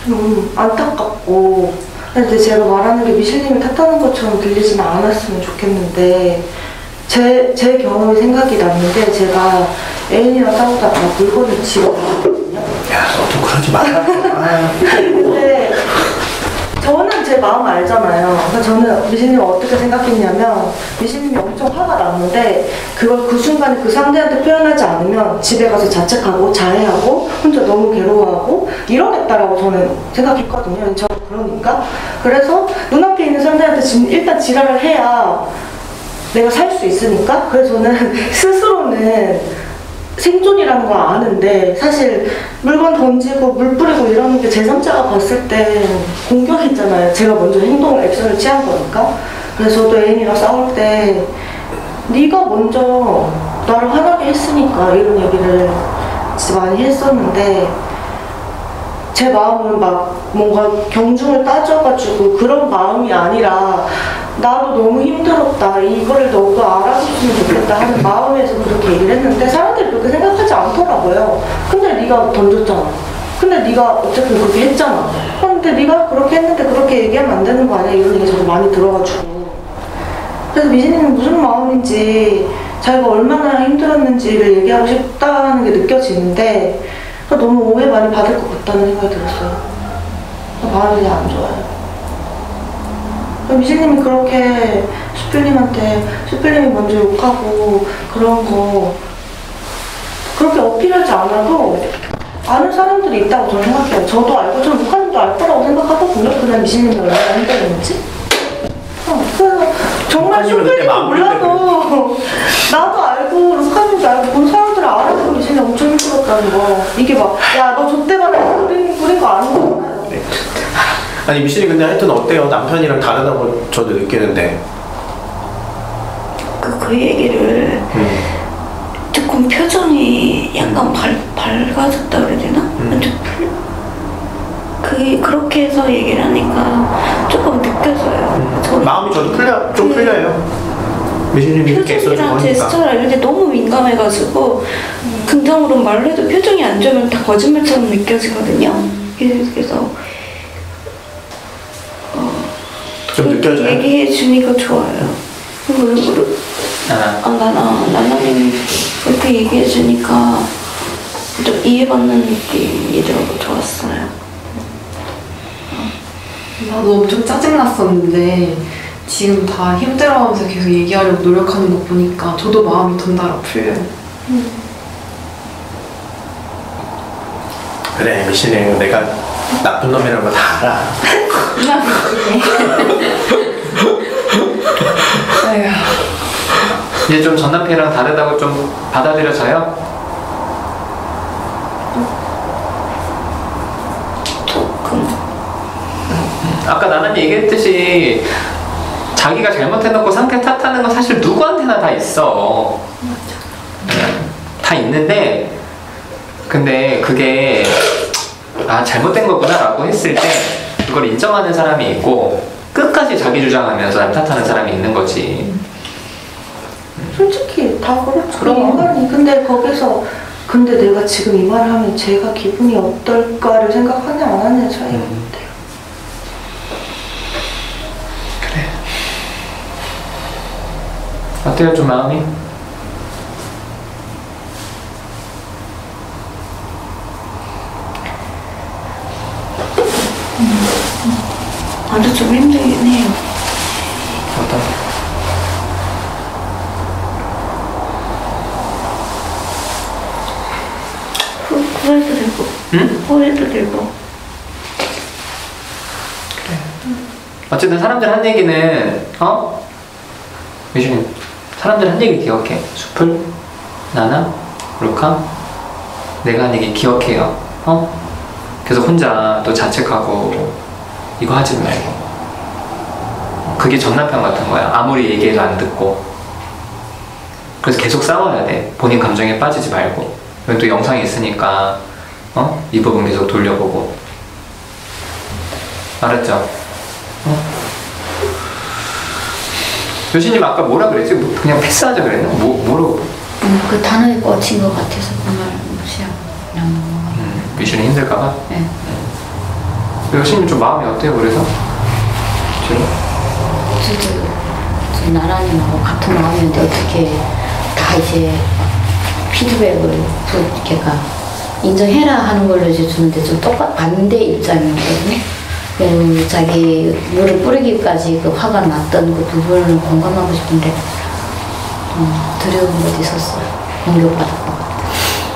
좀 안타깝고 근데 제가 말하는 게 미실님이 탓하는 것처럼 들리지는 않았으면 좋겠는데 제 경험이 생각이 났는데 제가 애인이랑 싸우다가 물건을 집어갔거든요. 야, 너도 그러지 마라. 근데 저는 제 마음 알잖아요. 그러니까 저는 미신님이 어떻게 생각했냐면 미신님이 엄청 화가 났는데 그걸 그 순간에 그 상대한테 표현하지 않으면 집에 가서 자책하고 자해하고 혼자 너무 괴로워하고 이러겠다라고 저는 생각했거든요. 저 그러니까 그래서 눈앞에 있는 상대한테 일단 지랄을 해야 내가 살 수 있으니까. 그래서 저는 스스로는 생존이라는 걸 아는데 사실 물건 던지고 물 뿌리고 이러는 게 제3자가 봤을 때 공격이잖아요. 제가 먼저 행동을 액션을 취한 거니까. 그래서 저도 애인이랑 싸울 때 네가 먼저 나를 화나게 했으니까 이런 얘기를 진짜 많이 했었는데 제 마음은 막 뭔가 경중을 따져가지고 그런 마음이 아니라 나도 너무 힘들었다. 이거를 너도 알아줬으면 좋겠다 하는 마음에서 그렇게 얘기를 했는데 사람들이 그렇게 생각하지 않더라고요. 근데 네가 던졌잖아. 근데 네가 어쨌든 그렇게 했잖아. 근데 네가 그렇게 했는데 그렇게 얘기하면 안 되는 거 아니야? 이런 얘기 저도 많이 들어가지고. 그래서 미진이는 무슨 마음인지 자기가 얼마나 힘들었는지를 얘기하고 싶다는 게 느껴지는데 너무 오해 많이 받을 것 같다는 생각이 들었어요. 마음이 안 좋아요. 미진님이 그렇게 슈필님이 먼저 욕하고 그런 거 그렇게 어필하지 않아도 아는 사람들이 있다고 저는 생각해요. 저도 알고 저는 루카님도 알 거라고 생각하거든요. 그냥 미진님이 얼마나 힘들었는지. 그래서 정말 슈필님이 몰라도 나도 알고 돼가지고 이게 막 야 너 좆대발에 부린 거 아닌 거잖아요. 네. 아니 미신이 근데 하여튼 어때요? 남편이랑 다르다고 저도 느끼는데. 그 얘기를 조금 표정이 약간 밝아졌다 그래야 되나? 그렇게 해서 얘기를 하니까 조금 느껴져요. 마음이 저도 좀 풀려요. 미신님이 이렇게 애써주고 표정이랑 하니까. 제스처랑 이런 데 너무 민감해가지고 긍정으로 말을 해도 표정이 안 좋으면 다 거짓말처럼 느껴지거든요. 그래서 좀 느껴져요? 얘기해 주니까 좋아요. 나나님이 그렇게 얘기해 주니까 좀 이해받는 느낌이 들어서 좋았어요. 나도 엄청 짜증났었는데 지금 다 힘들어하면서 계속 얘기하려고 노력하는 거 보니까 저도 마음이 덩달아 풀려요. 그래 미신이 내가 나쁜 놈이라는 거 다 알아. 이제 좀 전 남편이랑 다르다고 좀 받아들여져요? 아까 나는 얘기했듯이 자기가 잘못해놓고 상대 탓하는 건 사실 누구한테나 다 있어. 다 있는데 근데 그게 잘못된 거구나 라고 했을 때 그걸 인정하는 사람이 있고 끝까지 자기 주장하면서 남 탓하는 사람이 있는 거지. 솔직히 다 그렇죠. 그럼. 인간이. 근데 거기서 근데 내가 지금 이 말을 하면 제가 기분이 어떨까를 생각하냐 안 하냐 차이가 있대요. 그래. 어때요 좀 마음이? 아주 좀 힘들긴 해요. 어떤? 후회도 되고, 응? 후회도 되고. 어쨌든 사람들 한 얘기는 미주님 사람들 한 얘기 기억해. 수풀, 나나, 루카 내가 한 얘기 기억해요. 그래서 혼자 또 자책하고 이거 하지 말고. 그게 전 남편 같은 거야. 아무리 얘기해도 안 듣고. 그래서 계속 싸워야 돼. 본인 감정에 빠지지 말고. 그리고 또 영상이 있으니까 이 부분 계속 돌려보고. 알았죠? 교수님 아까 뭐라 그랬지? 그냥 패스하자 그랬나? 뭐라고? 그 단어에 꽂힌 것 같아서 그 말 무시하고 그냥 미션이 힘들까봐? 네. 교수님 좀 마음이 어때요? 그래서? 저도 나라님하고 같은 마음인데 어떻게 다 이제 피드백을 걔가 인정해라 하는 걸로 이제 주는데 좀 반대 입장이거든요. 자기 물을 뿌리기까지 그 화가 났던 그 부분을 공감하고 싶은데 두려운 것도 있었어요. 공격받을 것 같아요.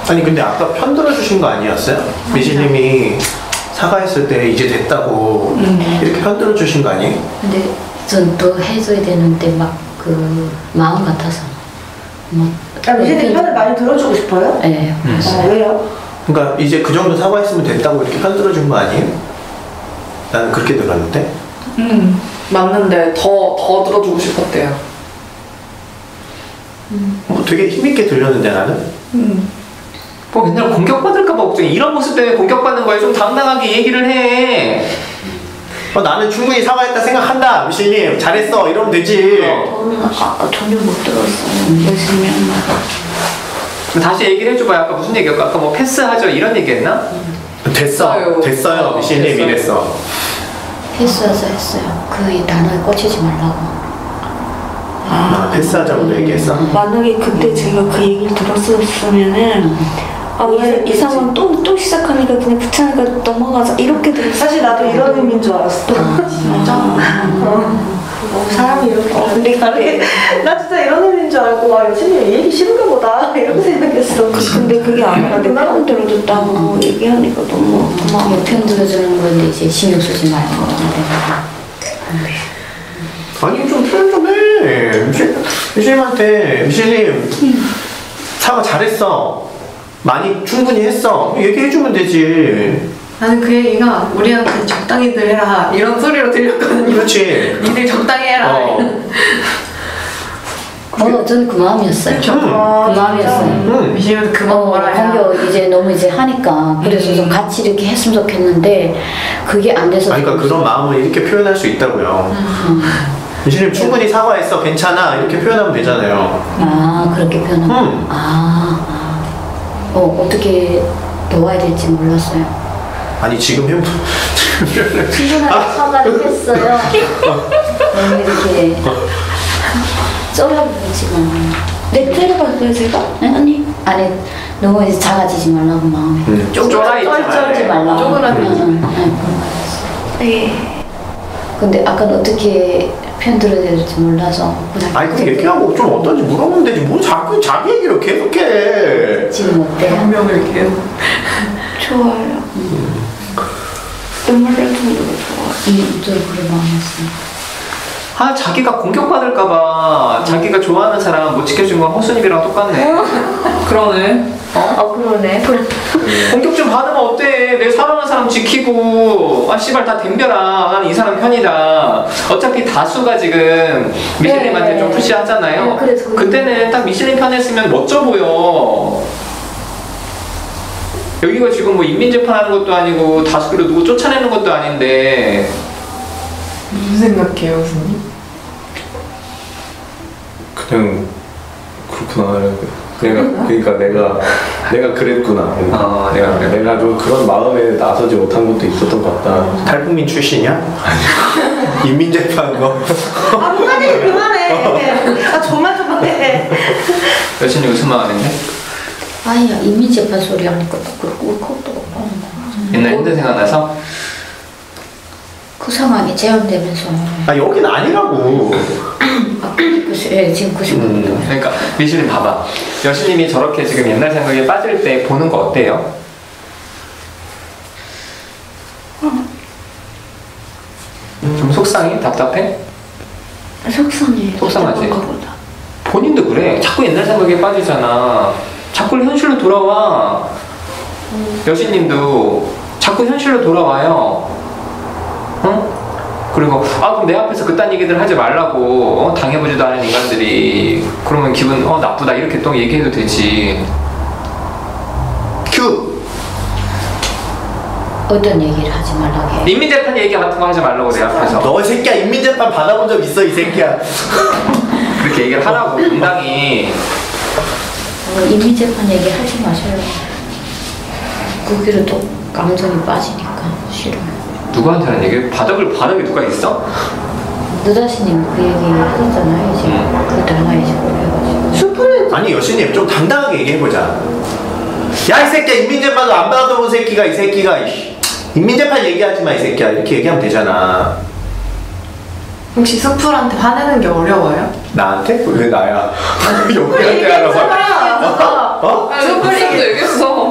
아니 근데 아까 편 들어주신 거 아니었어요? 미신님이 사과했을 때 이제 됐다고 이렇게 편 들어주신 거 아니에요? 근데 전 또 해줘야 되는데 막 그 마음 같아서 미신님 편을 많이 들어주고 싶어요? 네. 왜요? 그러니까 이제 그 정도 사과했으면 됐다고 이렇게 편 들어준 거 아니에요? 나는 그렇게 들었는데. 맞는데 더 들어주고 싶었대요. 되게 힘있게 들렸는데 나는. 뭐 맨날 공격받을까봐 걱정해. 이런 모습 때문에 공격받는 거야. 좀 당당하게 얘기를 해. 나는 충분히 사과했다 생각한다. 미신님 잘했어 이러면 되지. 저는 전혀 못 들었어요. 열심히 한 말. 다시 얘기를 해줘봐요. 아까 무슨 얘기였까? 아까 뭐 패스하죠 이런 얘기했나? 됐어요 미신님 됐어요. 이랬어. 패스해서 했어요. 그 단어에 꽂히지 말라고. 패스하자고도 얘기했어. 만약에 그때 제가 그 얘기를 들었었으면은 이 상황 또 시작하니까 그냥 귀찮으니까 넘어가자 이렇게 들었어요. 사실 나도 이런 의미인 줄 알았어. 진짜? 사람이 이렇게 근데 다르게 나 진짜 이런 의미인 줄 알고 여친이 얘기 싫은가 보다 이렇게 생각했어. 근데 그게 아니라 내 편 들어줬다고 얘기하니까 너무 고마워. 편 들어주는 건데 이제 신경 쓰지 말고. 아니 좀 표현 좀 해. 미신님한테 미신님 사과 잘했어. 많이 충분히 했어. 얘기해주면 되지. 나는 그 얘기가 우리한테 적당히들 해라 이런 소리로 들렸거든요. 그렇지. 니들 적당히 해라. 저는 그 마음이었어요. 그 마음이었어요. 미시면 그만 뭐라 해라. 공격 이제 너무 이제 하니까 그래서 좀 같이 이렇게 했으면 좋겠는데 그게 안 돼서. 그러니까 그런 마음을 이렇게 표현할 수 있다고요. 미신님 충분히 사과했어, 괜찮아 이렇게 표현하면 되잖아요. 아 그렇게 표현하면. 어떻게 도와야 될지 몰랐어요. 아니 지금 충분하게 사과를 했어요. 너무 이렇게 쫄아보지만. 네, 때려봤어요 제가? 아니 너무 이제 작아지지 말라고 마음에. 쫄지 말라고. 쪼그라들지. 네. 근데 아까는 어떻게 편 들어야 될지 몰라서 그냥. 아니 그 얘기하고 좀 어떤지 물어보면 되지. 뭐 자꾸 자기 얘기를 계속해. 지금 어때요? 변명을 계속. 좋아요. 눈물 날 정도로 좋아요. 저도 그런 마음이었어요. 자기가 공격받을까봐 자기가 좋아하는 사람 못 지켜준 건 호수님이랑 똑같네. 그러네. 그러네. 공격 좀 받으면 어때? 내 사랑하는 사람 지키고 씨발 다 덤벼라. 난 이 사람 편이다. 어차피 다수가 지금 미실님한테 좀 푸시하잖아요. 그래서 그때는 딱 미실님 편에 쓰면 멋져 보여. 여기가 지금 뭐 인민재판하는 것도 아니고 다수를 누구 쫓아내는 것도 아닌데. 무슨 생각해요, 교수님? 그냥 그렇구나. 그러니까 내가 그랬구나. 내가 좀 그런 마음에 나서지 못한 것도 있었던 것 같다. 탈북민 출신이야? 인민재판 거. 목사님 그만해. 저만 좀 해. 여친이 무슨 마음인데? 아니야 인민재판 소리 하니까 또 그렇고 울컥도 옛날 힘든 생각나서? 그 상황이 재현되면서. 여긴 아니라고. 지금 그 생각도. 그러니까 미실님 봐봐. 여신님이 저렇게 지금 옛날 생각에 빠질 때 보는 거 어때요? 좀 속상해? 답답해? 속상해. 속상하지? 본인도 그래. 자꾸 옛날 생각에 빠지잖아. 자꾸 현실로 돌아와. 여신님도 자꾸 현실로 돌아와요. 응? 그리고 그럼 내 앞에서 그딴 얘기들 하지 말라고. 당해보지도 않은 인간들이 그러면 기분 나쁘다 이렇게 또 얘기해도 되지. 큐. 어떤 얘기를 하지 말라고 해? 인민재판 얘기 같은 거 하지 말라고 내 앞에서. 너 이 새끼야 인민재판 받아본 적 있어 이 새끼야. 그렇게 얘기를 하라고. 분당히. 인민재판 얘기 하지 마셔요. 거기로 또 감정이 빠지니까 싫어요. 누구한테 하는 얘기? 바닥에 누가 있어? 느다시님 그 얘기 하셨잖아요 이제. 그 달라이지 해가지고. 아니 여신님 좀 당당하게 얘기해보자. 야 이 새끼야 인민재판도 안 받아본 새끼가 이 새끼가 인민재판 얘기하지 마 이 새끼야 이렇게 얘기하면 되잖아. 혹시 수풀한테 화내는 게 어려워요? 나한테? 왜 나야? 여기한테 하라고. 수풀이도 얘기했어.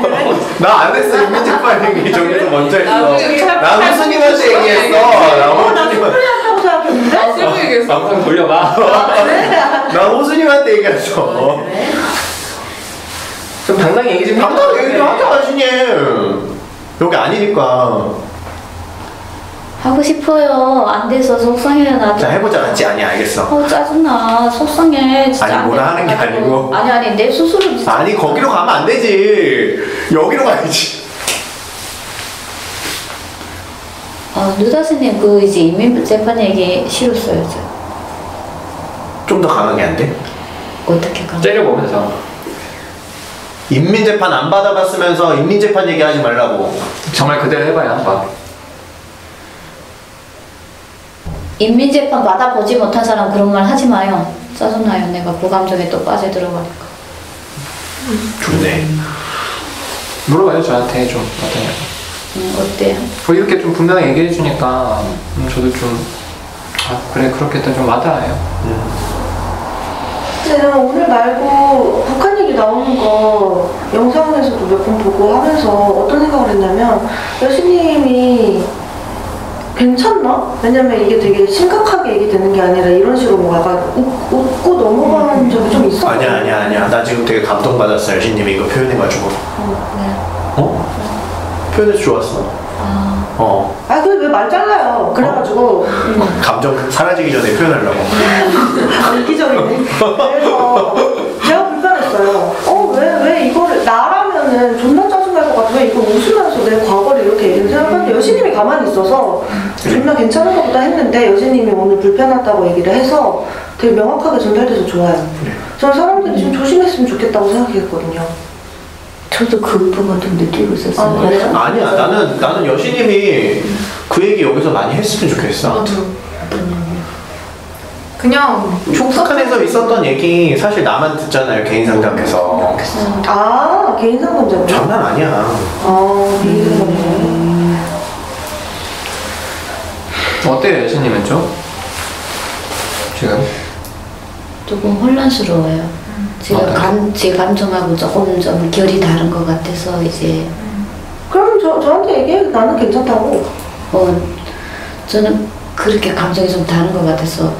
나 안 했어. 인민재판 얘기 저기서 먼저 했어. 나 나 호수님한테 얘기했어. 나 호수님한테. 한다고 생각했는데? 수풀 얘기했어. 방송 돌려봐. 나 호수님한테 얘기했어. 좀 당당히 얘기 좀 해. 당당하게 얘기하자 여신님. 여기 아니니까. 하고 싶어요. 안 돼서 속상해요 나도. 자 해보자 같이. 아니 알겠어. 짜증나. 속상해. 진짜. 아니 뭐라 하는 게 아니고. 아니 내 스스로 진짜. 아니 거기로 가면 안 되지. 여기로 가야지. 느다스님 그 이제 인민재판 얘기 싫었어요 저. 좀 더 강하게 안 돼? 어떻게 가? 째려보면서. 인민재판 안 받아봤으면서 인민재판 얘기하지 말라고. 정말 그대로 해봐야 한번. 인민재판 받아보지 못한 사람 그런 말 하지 마요. 짜증나요. 내가 그 감정에 또 빠져들어가니까. 좋네. 물어봐요 저한테 좀 어떠냐고. 어때요? 이렇게 좀 분명히 얘기해 주니까 저도 좀 그래 그렇겠다 좀 와닿아요. 제가 오늘 말고 북한 얘기 나오는 거 영상에서도 몇 번 보고 하면서 어떤 생각을 했냐면 여신님이 괜찮나? 왜냐면 이게 되게 심각하게 얘기되는 게 아니라 이런 식으로 뭐 약간 웃고 넘어가는 적이 좀 없었어. 아니야. 나 지금 되게 감동받았어. 여신님이 이거 표현해가지고. 표현해서 좋았어. 왜 말 잘라요. 그래가지고. 감정 사라지기 전에 표현하려고. 이기적이네. 그래서 제가 불편했어요. 왜 이거를, 나라면은 존나 짜증날 것 같아. 왜 이거 웃으면서 내 과거를 이렇게 얘기를 생각하는데 여신님이 가만히 있어서 존나 괜찮은 것보다 했는데 여신님이 오늘 불편하다고 얘기를 해서 되게 명확하게 전달돼서 좋아요. 저는 사람들이 좀 조심했으면 좋겠다고 생각했거든요. 저도 그 부분 좀 느끼고 있었어요. 그래요? 아니야. 나는 여신님이 그 얘기 여기서 많이 했으면 좋겠어. 그냥 북한에서 있었던 얘기 사실 나만 듣잖아요. 개인 상담에서. 개인 상담자요? 장난 아니야. 개인 상담자. 어때요, 여신님은 좀? 지금? 조금 혼란스러워요. 제 감정하고 조금 좀 결이 다른 것 같아서 이제. 그럼 저한테 얘기해. 나는 괜찮다고. 저는 그렇게 감정이 좀 다른 것 같아서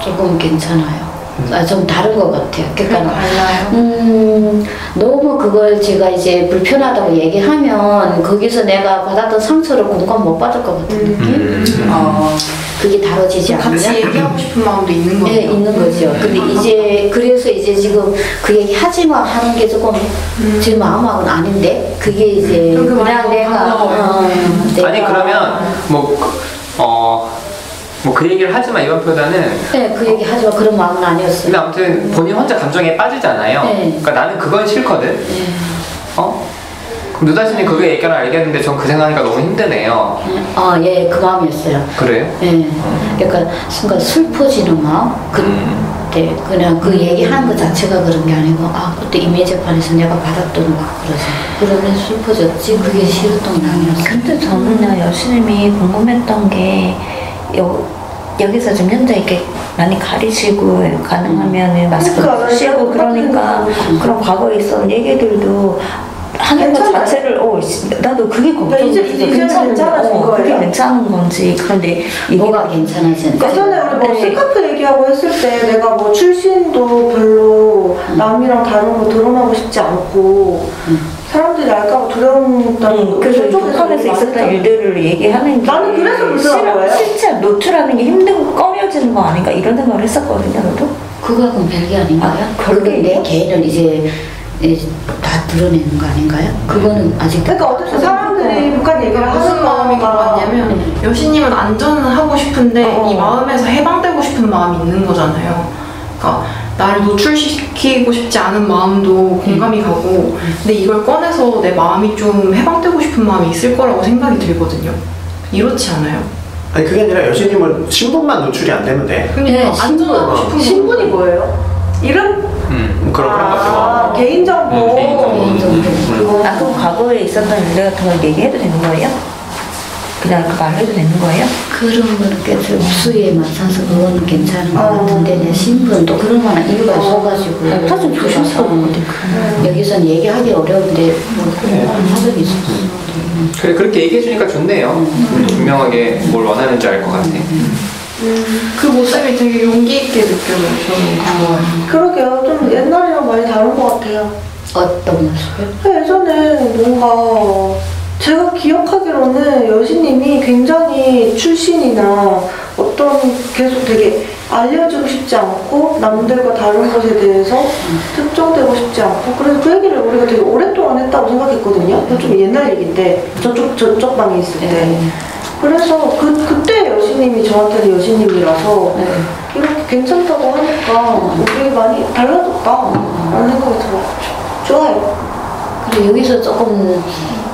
조금 괜찮아요. 좀 다른 것 같아요. 그러니까 너무 그걸 제가 이제 불편하다고 얘기하면 거기서 내가 받았던 상처를 공감 못 받을 것 같은 느낌? 그게 다뤄지지 않으면 같이 얘기하고 싶은 마음도 있는 거죠. 네, 있는 거죠. 근데 이제 그래서 이제 지금 그 얘기 하지마 하는 게 조금 제 마음하고는 아닌데 그게 이제 그냥 내가 아니 그러면 그 얘기를 하지마 이번보다는 그 얘기 하지마 그런 마음은 아니었어요. 근데 아무튼 본인 혼자 감정에 빠지잖아요. 그러니까 나는 그건 싫거든. 그럼 누다씨님 그게 얘기를 알겠는데 전 그 생각하니까 너무 힘드네요. 그 마음이었어요. 그래요? 그러니까 순간 슬퍼지는 마음. 그때 그냥 그 얘기하는 것 자체가 그런 게 아니고 그때 임의재판에서 내가 받았던 막 그러면 슬퍼졌지. 그게 싫었던 게 아니었어요. 근데 저는요 여신님이 궁금했던 게 여기서 좀 현재 이렇게 많이 가리시고 가능하면 마스크 쓰시고 그러니까 그런 과거에 있었던 얘기들도 하는 것 자체를 나도 그게 걱정이 이제 괜찮아진 거예요. 그게 괜찮은 건지. 그런데 뭐가 괜찮아진 거지? 예전에 우리 스카프 얘기하고 했을 때 내가 뭐 출신도 별로 남이랑 다른 거 드러나고 싶지 않고 사람들이 알까봐 두려움다는 그래서 북한에서 있었던 일들을 얘기하는 게 나는 그래서 불편한 거예요. 실제 노출하는 게 힘들고 꺼려지는 거 아닌가 이런 생각을 했었거든요. 저도 그거하고는 별개 아닌가요? 그게 내 개인을 이제 다 드러내는 거 아닌가요? 그거는 아직 그러니까 어쨌든 사람들이 북한 얘기를 무슨 마음이 들어왔냐면 여신님은 안전을 하고 싶은데 이 마음에서 해방되고 싶은 마음이 있는 거잖아요. 그러니까 나를 노출시키고 싶지 않은 마음도 공감이 가고 근데 이걸 꺼내서 내 마음이 좀 해방되고 싶은 마음이 있을 거라고 생각이 들거든요. 이렇지 않아요? 아니 그게 아니라 여신님은 신분만 노출이 안 되면 돼. 그러니까 안전하고 싶은 신분이 뭐예요? 이름? 그런 것 같아요. 개인정보. 그럼 과거에 있었던 일 같은 걸 얘기해도 되는 거예요? 그냥 말해도 되는 거예요? 그런 거는 꽤 수에 맞춰서 그거는 괜찮은 것 같은데 내 신분도 그런 거는 이유가 있어가지고 사실 조심스러운데 여기서는 얘기하기 어려운데 그런 건 사정이 있었어. 그래 그렇게 얘기해주니까 좋네요. 분명하게 뭘 원하는지 알 것 같아. 그 모습이 되게 용기 있게 느껴져요. 저는 그러게요. 좀 옛날이랑 많이 다른 것 같아요. 어떤 모습이요? 예전에 뭔가 제가 기억하기로는 여신님이 굉장히 출신이나 어떤 계속 되게 알려주고 싶지 않고 남들과 다른 것에 대해서 특정되고 싶지 않고 그래서 그 얘기를 우리가 되게 오랫동안 했다고 생각했거든요. 좀 옛날 얘기인데 저쪽 방에 있을 때 그래서 그때 여신님이 저한테는 여신님이라서 이렇게 괜찮다고 하니까 우리 많이 달라졌다라는 생각이 들어요. 좋아요. 그리고 여기서 조금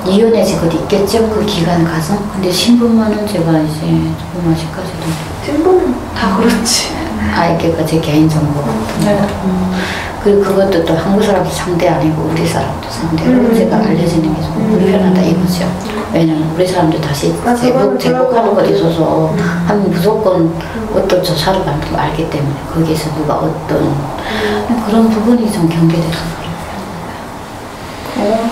이혼해진 것도 있겠죠? 그 기간 가서. 근데 신분만은 제가 이제 조금 아직까지도. 신분은 다 그렇지. 그러니까 제 개인정보 같은 거. 그리고 그것도 또 한국 사람도 상대 아니고 우리 사람도 상대로 제가 알려지는 게 좀 불편하다 이거죠. 왜냐면 우리 사람도 다시 제복하는 것이 있어서 하면 무조건 어떤 조사를 받는 거 알기 때문에 거기에서 누가 어떤 그런 부분이 좀 경계돼서 그래요.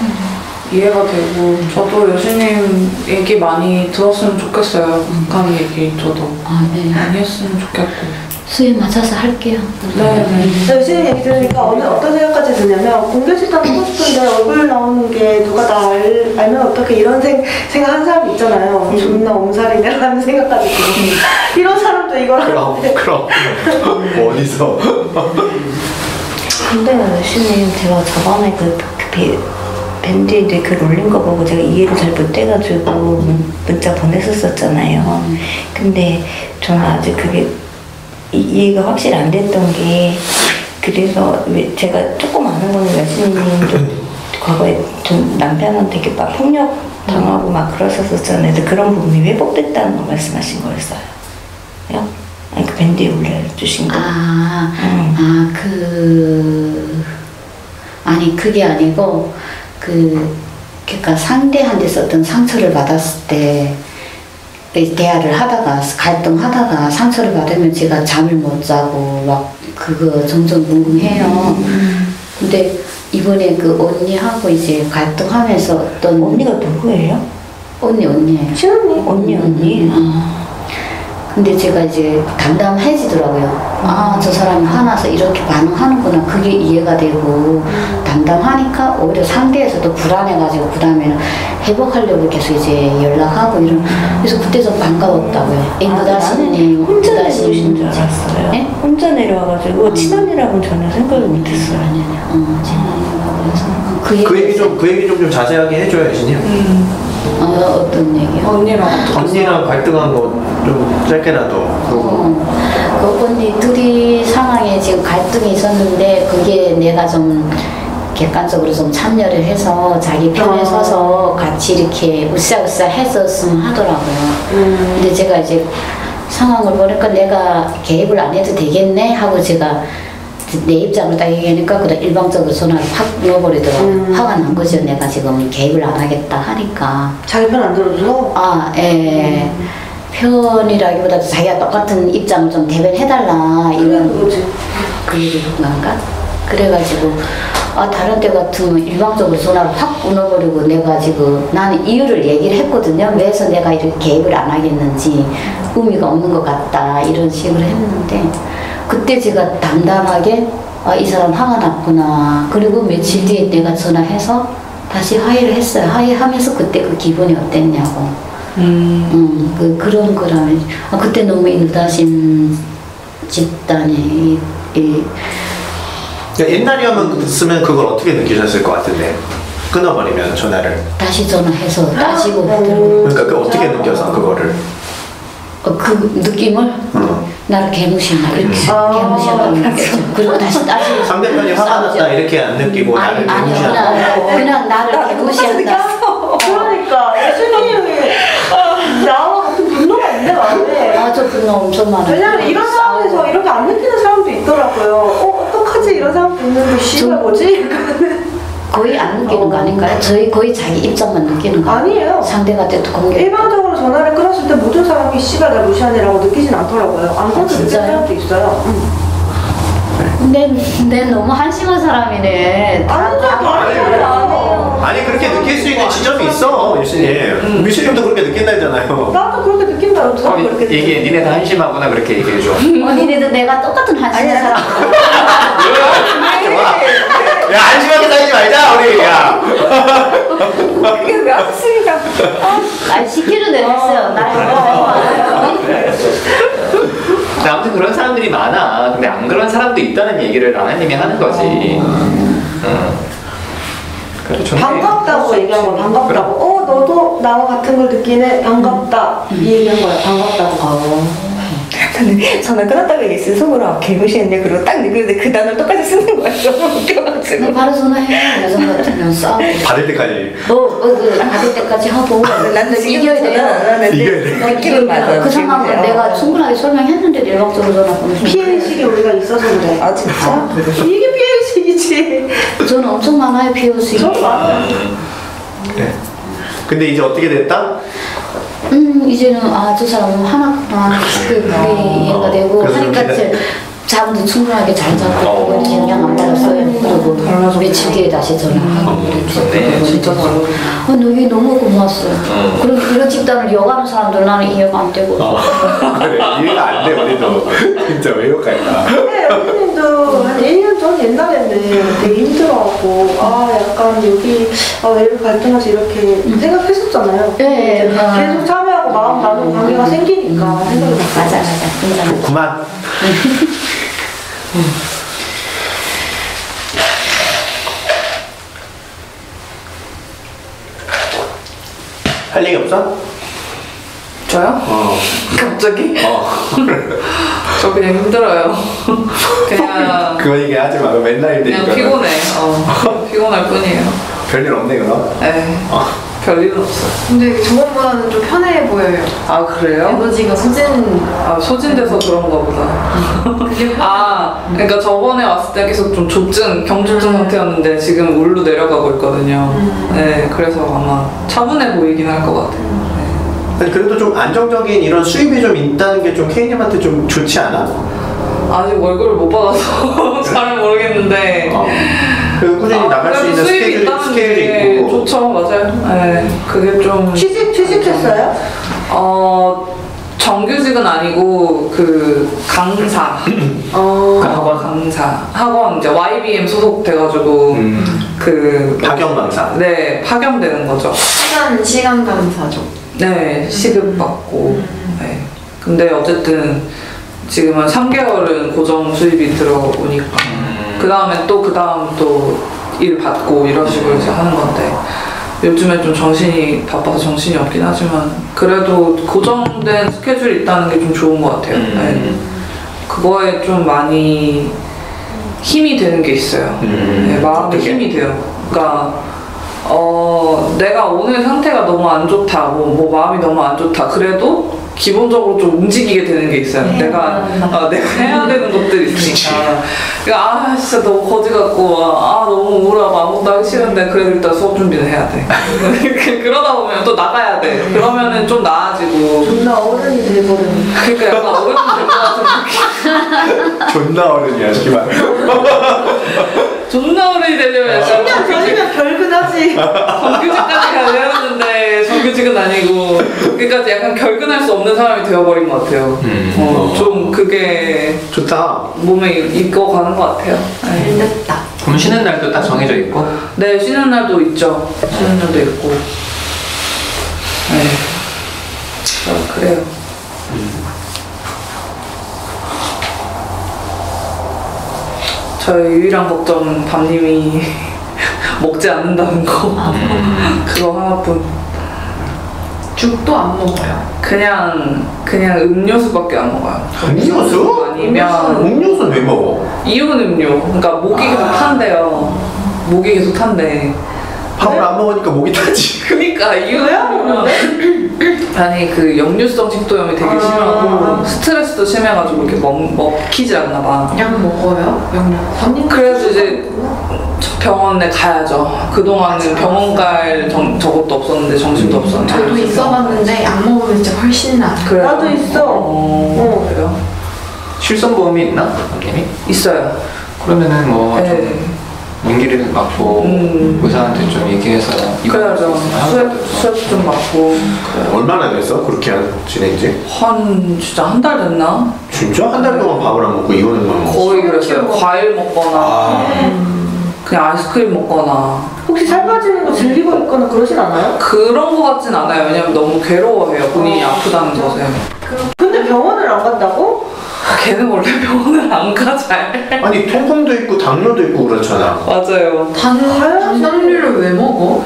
이해가 되고 저도 여신님 얘기 많이 들었으면 좋겠어요. 북한 얘기 저도 네. 많이 했으면 좋겠고. 수에 맞춰서 할게요. 네. 여신님 얘기 들으니까 오늘 어떤 생각까지 드냐면 공개 실장 하고 싶은데 얼굴 나오는 게 누가 다 알면 어떻게 이런 생각하는 사람이 있잖아요. 존나 엄살이네라는 생각까지 들어요. 이런 사람도 이걸 하는데. 그럼 어디서? 근데 여신님 제가 저번에 밴드에 글 올린 거 보고 제가 이해를 잘 못해가지고 문자 보냈었잖아요. 근데 저는 아직 그게 이해가 확실히 안 됐던 게, 그래서 제가 조금 아는 거는 여신님도 과거에 좀 남편한테 이렇게 막 폭력 당하고 막 그러셨었잖아요. 근데 그런 부분이 회복됐다는 거 말씀하신 거였어요. 아니 그 밴드에 올려주신 거. 아니 그게 아니고 그러니까 상대한테 썼던 상처를 받았을 때 대화를 하다가 갈등하다가 상처를 받으면 제가 잠을 못 자고 막 그거 점점 궁금해요. 근데 이번에 그 언니하고 이제 갈등하면서 어떤 언니가 누구예요? 언니예요. 친언니? 언니. 근데 제가 이제 담담해지더라고요. 저 사람이 화나서 이렇게 반응하는구나. 그게 이해가 되고 담담하니까 오히려 상대에서도 불안해가지고 그 다음에는 회복하려고 계속 이제 연락하고 이런. 그래서 그때 좀 반가웠다고요. 나는 혼자 내려오신 줄 알았어요. 네? 혼자 내려와가지고 친언니라고는 전혀 생각을 못했어요. 친언니라고 해서 그 얘기 좀 자세하게 해줘요, 여신님. 어떤 얘기요? 언니랑 갈등한 거 좀 짧게라도. 그 언니 둘이 상황에 지금 갈등이 있었는데 그게 내가 좀 객관적으로 좀 참여를 해서 자기 편에 서서 같이 이렇게 으쌰으쌰 했었으면 하더라고요. 근데 제가 이제 상황을 보니까 내가 개입을 안 해도 되겠네 하고 제가 내 입장을 딱 얘기하니까 그다 일방적으로 전화를 확 넣어버리더라고요. 화가 난 거죠. 내가 지금 개입을 안 하겠다 하니까. 자기 편 안 들어줘서? 예. 편이라기보다도 자기가 똑같은 입장을 좀 대변해달라 이런 그 얘기를 한 건가? 그래가지고 다른 때 같으면 일방적으로 전화를 확 끊어버리고 내가 지금 나는 이유를 얘기를 했거든요. 왜서 내가 이렇게 개입을 안 하겠는지 의미가 없는 것 같다 이런 식으로 했는데 그때 제가 담담하게 이 사람 화가 났구나. 그리고 며칠 뒤에 내가 전화해서 다시 화해를 했어요. 화해하면서 그때 그 기분이 어땠냐고. 그런 거라면 그때 너무 인자심 집단이 옛날이었으면 그걸 어떻게 느끼셨을 것 같은데 끊어버리면 전화를 다시 전화해서 따지고 그러니까 그 어떻게 느껴서 그거를 그 느낌을 나를 개무시한다 개무시한다고 느꼈죠. 그리고 다시 따지고 상대편이 화가 났다 이렇게 안 느끼고 나를 개무시한다. 그냥 나를 개무시한다. 그러니까 예수님이 나와 같은 분노가 있는데 마음에. 저 분노 엄청 많아요. 왜냐면 이런 상황에서 이렇게 안 느끼는 사람도 있더라고요. 어떡하지 이런 사람도 있는데 씨발 뭐지? 거의 안 느끼는 거 아닌가요? 저희 거의 자기 입장만 느끼는 거 아니에요. 상대가 돼도 공격. 일반적으로 전화를 끊었을 때 모든 사람이 씨발 나 무시하네라고 느끼진 않더라고요. 안 끊어도 느끼는 사람도 있어요. 내 너무 한심한 사람이네. 아니 그렇게 느낄 수 있는 지점이 있어 유신님. 유신님도 그렇게 느낀다 했잖아요. 나도 그렇게 느낀다. 저도 그렇게 이게 니네 다 한심하구나 그렇게 얘기해줘. 니네도 내가 똑같은 한심한 사람. 야 한심하게 다니지 말자 우리. 야. 그게 왜 왔습니까? 시키는 대로 했어요. 아무튼 그런 사람들이 많아. 근데 안 그런 사람도 있다는 얘기를 하나님이 하는 거지. 반갑다고 얘기한 거야. 반갑다고. 너도 나와 같은 걸 느끼네. 반갑다. 이 얘기한 거야. 반갑다고. 전화 끊었다고 얘기했어요. 속으로 개무시했네. 그리고 딱 느끼는데 그 단어를 똑같이 쓰는 거야. 너무 웃겨가지고. 바로 전화해. 여성 같으면 싸우고. 받을 때까지. 받을 때까지 하고. 나는 이겨야 돼요. 이겨야 돼. 느끼는 맞아. 그 상황을 내가 충분하게 설명했는데 일방적으로 전화 끊으면. 피해의식이 우리가 있어서 그래. 아 진짜? 이게 피해의식이지. 저는 엄청 많아요. 피해의식이. 저도 많아요. 네. 근데 이제 어떻게 됐다? 이제는 저 사람은 화났구나. 그게 이해가 되고 하니까 잠도 충분하게 잘 자고 영향 안 받았어요. 그리고 며칠 뒤에 다시 전화하고 네, 진짜 달라졌어요. 이게 너무 고마웠어요. 그리고 이런 집단을 이어가는 사람들 나는 이해가 안 되고. 그래 이해가 안 돼 우리도 진짜 왜 이럴까. 근데 여기님도 한 1년 전 옛날에는 되게 힘들어하고 약간 여기 왜 이렇게 갈등하지 이렇게 생각했었잖아요. 네, 계속 참여하고 마음 나누고 관계가 생기니까 생각이 맞아. 굉장히. 그만. 할 얘기 없어? 저요? 갑자기? 저 그냥 힘들어요. 그냥 그거 얘기하지 마. 맨날 힘드니까. 그냥 피곤해. 피곤할 뿐이에요. 별일 없네 그럼. 네. 별일은 없어요. 근데 저번보다는 좀 편해 보여요. 아 그래요? 에너지가 소진돼서 그런가 보다. 그러니까 저번에 왔을 때 계속 좀 경중증 상태였는데 지금 울로 내려가고 있거든요. 네, 그래서 아마 차분해 보이긴 할 것 같아요. 아니, 그래도 좀 안정적인 이런 수입이 좀 있다는 게 좀 K님한테 좀 좋지 않아? 아직 월급을 못 받아서 잘 모르겠는데. 그 꾸준히 나갈 수 있는 스케줄이 있고. 좋죠, 맞아요. 네, 그게 좀. 취직했어요? 정규직은 아니고 강사. 학원 이제 YBM 소속 돼가지고 파견 강사. 네, 파견되는 거죠. 시간 강사죠. 네, 시급 받고. 네. 근데 어쨌든 지금은 3개월은 고정 수입이 들어오니까 그 다음에 또 일 받고 이런 식으로 이제 하는 건데 요즘에 좀 정신이 바빠서 정신이 없긴 하지만 그래도 고정된 스케줄이 있다는 게 좀 좋은 것 같아요. 네. 그거에 좀 많이 힘이 되는 게 있어요. 네, 마음에 힘이 돼요. 그러니까 내가 오늘 상태가 너무 안 좋다, 뭐 마음이 너무 안 좋다. 그래도 기본적으로 좀 움직이게 되는 게 있어요. 내가 해야 되는 것들이 있으니까. 그러니까 진짜 너무 거지 같고 너무 우울하고 아무것도 하기 싫은데 그래도 일단 수업 준비는 해야 돼. 그러다 보면 또 나가야 돼. 그러면은 좀 나아지고. 존나 어른이 돼버리는. 그러니까 약간 어른이 될 것 같은 느낌. 존나 어른이야 시키만. 존나 어른이 되려면 약간 10년 전이면 결근하지. 정규직까지 가야 되는데 정규직은 아니고 그러니까 약간 결근할 수 없는 사람이 되어버린 것 같아요. 좀 그게 좋다. 몸에 익어가는 것 같아요. 됐다. 그럼 쉬는 날도 딱 정해져 있고? 네, 쉬는 날도 있죠. 쉬는 날도 있고. 네. 그래요. 저의 유일한 걱정은 밤님이 먹지 않는다는 거. 그거 하나뿐. 죽도 안 먹어요. 그냥 음료수밖에 안 먹어요. 음료수? 아니면 음료수는 왜 먹어? 이온 음료. 그러니까 목이 계속 탄대요. 목이 계속 탄대. 밥을 안 먹으니까 목이 타지. 그러니까 이온 음료. 아니 역류성 식도염이 되게 심하고 스트레스도 심해가지고 이렇게 먹히질 않나 봐. 약 먹어요? 영양. 그래서 이제 병원에 가야죠. 그동안은 병원 갈 저것도 없었는데 정신도 없었는데. 저도 있어봤는데 약 먹으면 진짜 훨씬 나아요. 그래요? 나도 있어. 그래요? 실손보험이 있나? 언님이? 있어요. 그러면은 네. 용기를 맞고 의사한테 좀 얘기해서 그래야죠. 수액 좀 맞고. 그래요. 얼마나 됐어? 그렇게 지낸 지? 진짜 한 달 됐나? 진짜? 한 달 동안 밥을 안 먹고 이거는 먹어? 거의 그랬어요. 과일 먹거나 그냥 아이스크림 먹거나. 혹시 살 빠지는 거 즐기고 있거나 그러진 않아요? 그런 거 같진 않아요. 왜냐면 너무 괴로워해요. 본인이 아프다는 것에. 근데 병원을 안 간다고? 걔는 원래 병원을 안 가, 잘. 아니 통풍도 있고 당뇨도 있고 그렇잖아. 맞아요. 단당류를 왜 먹어?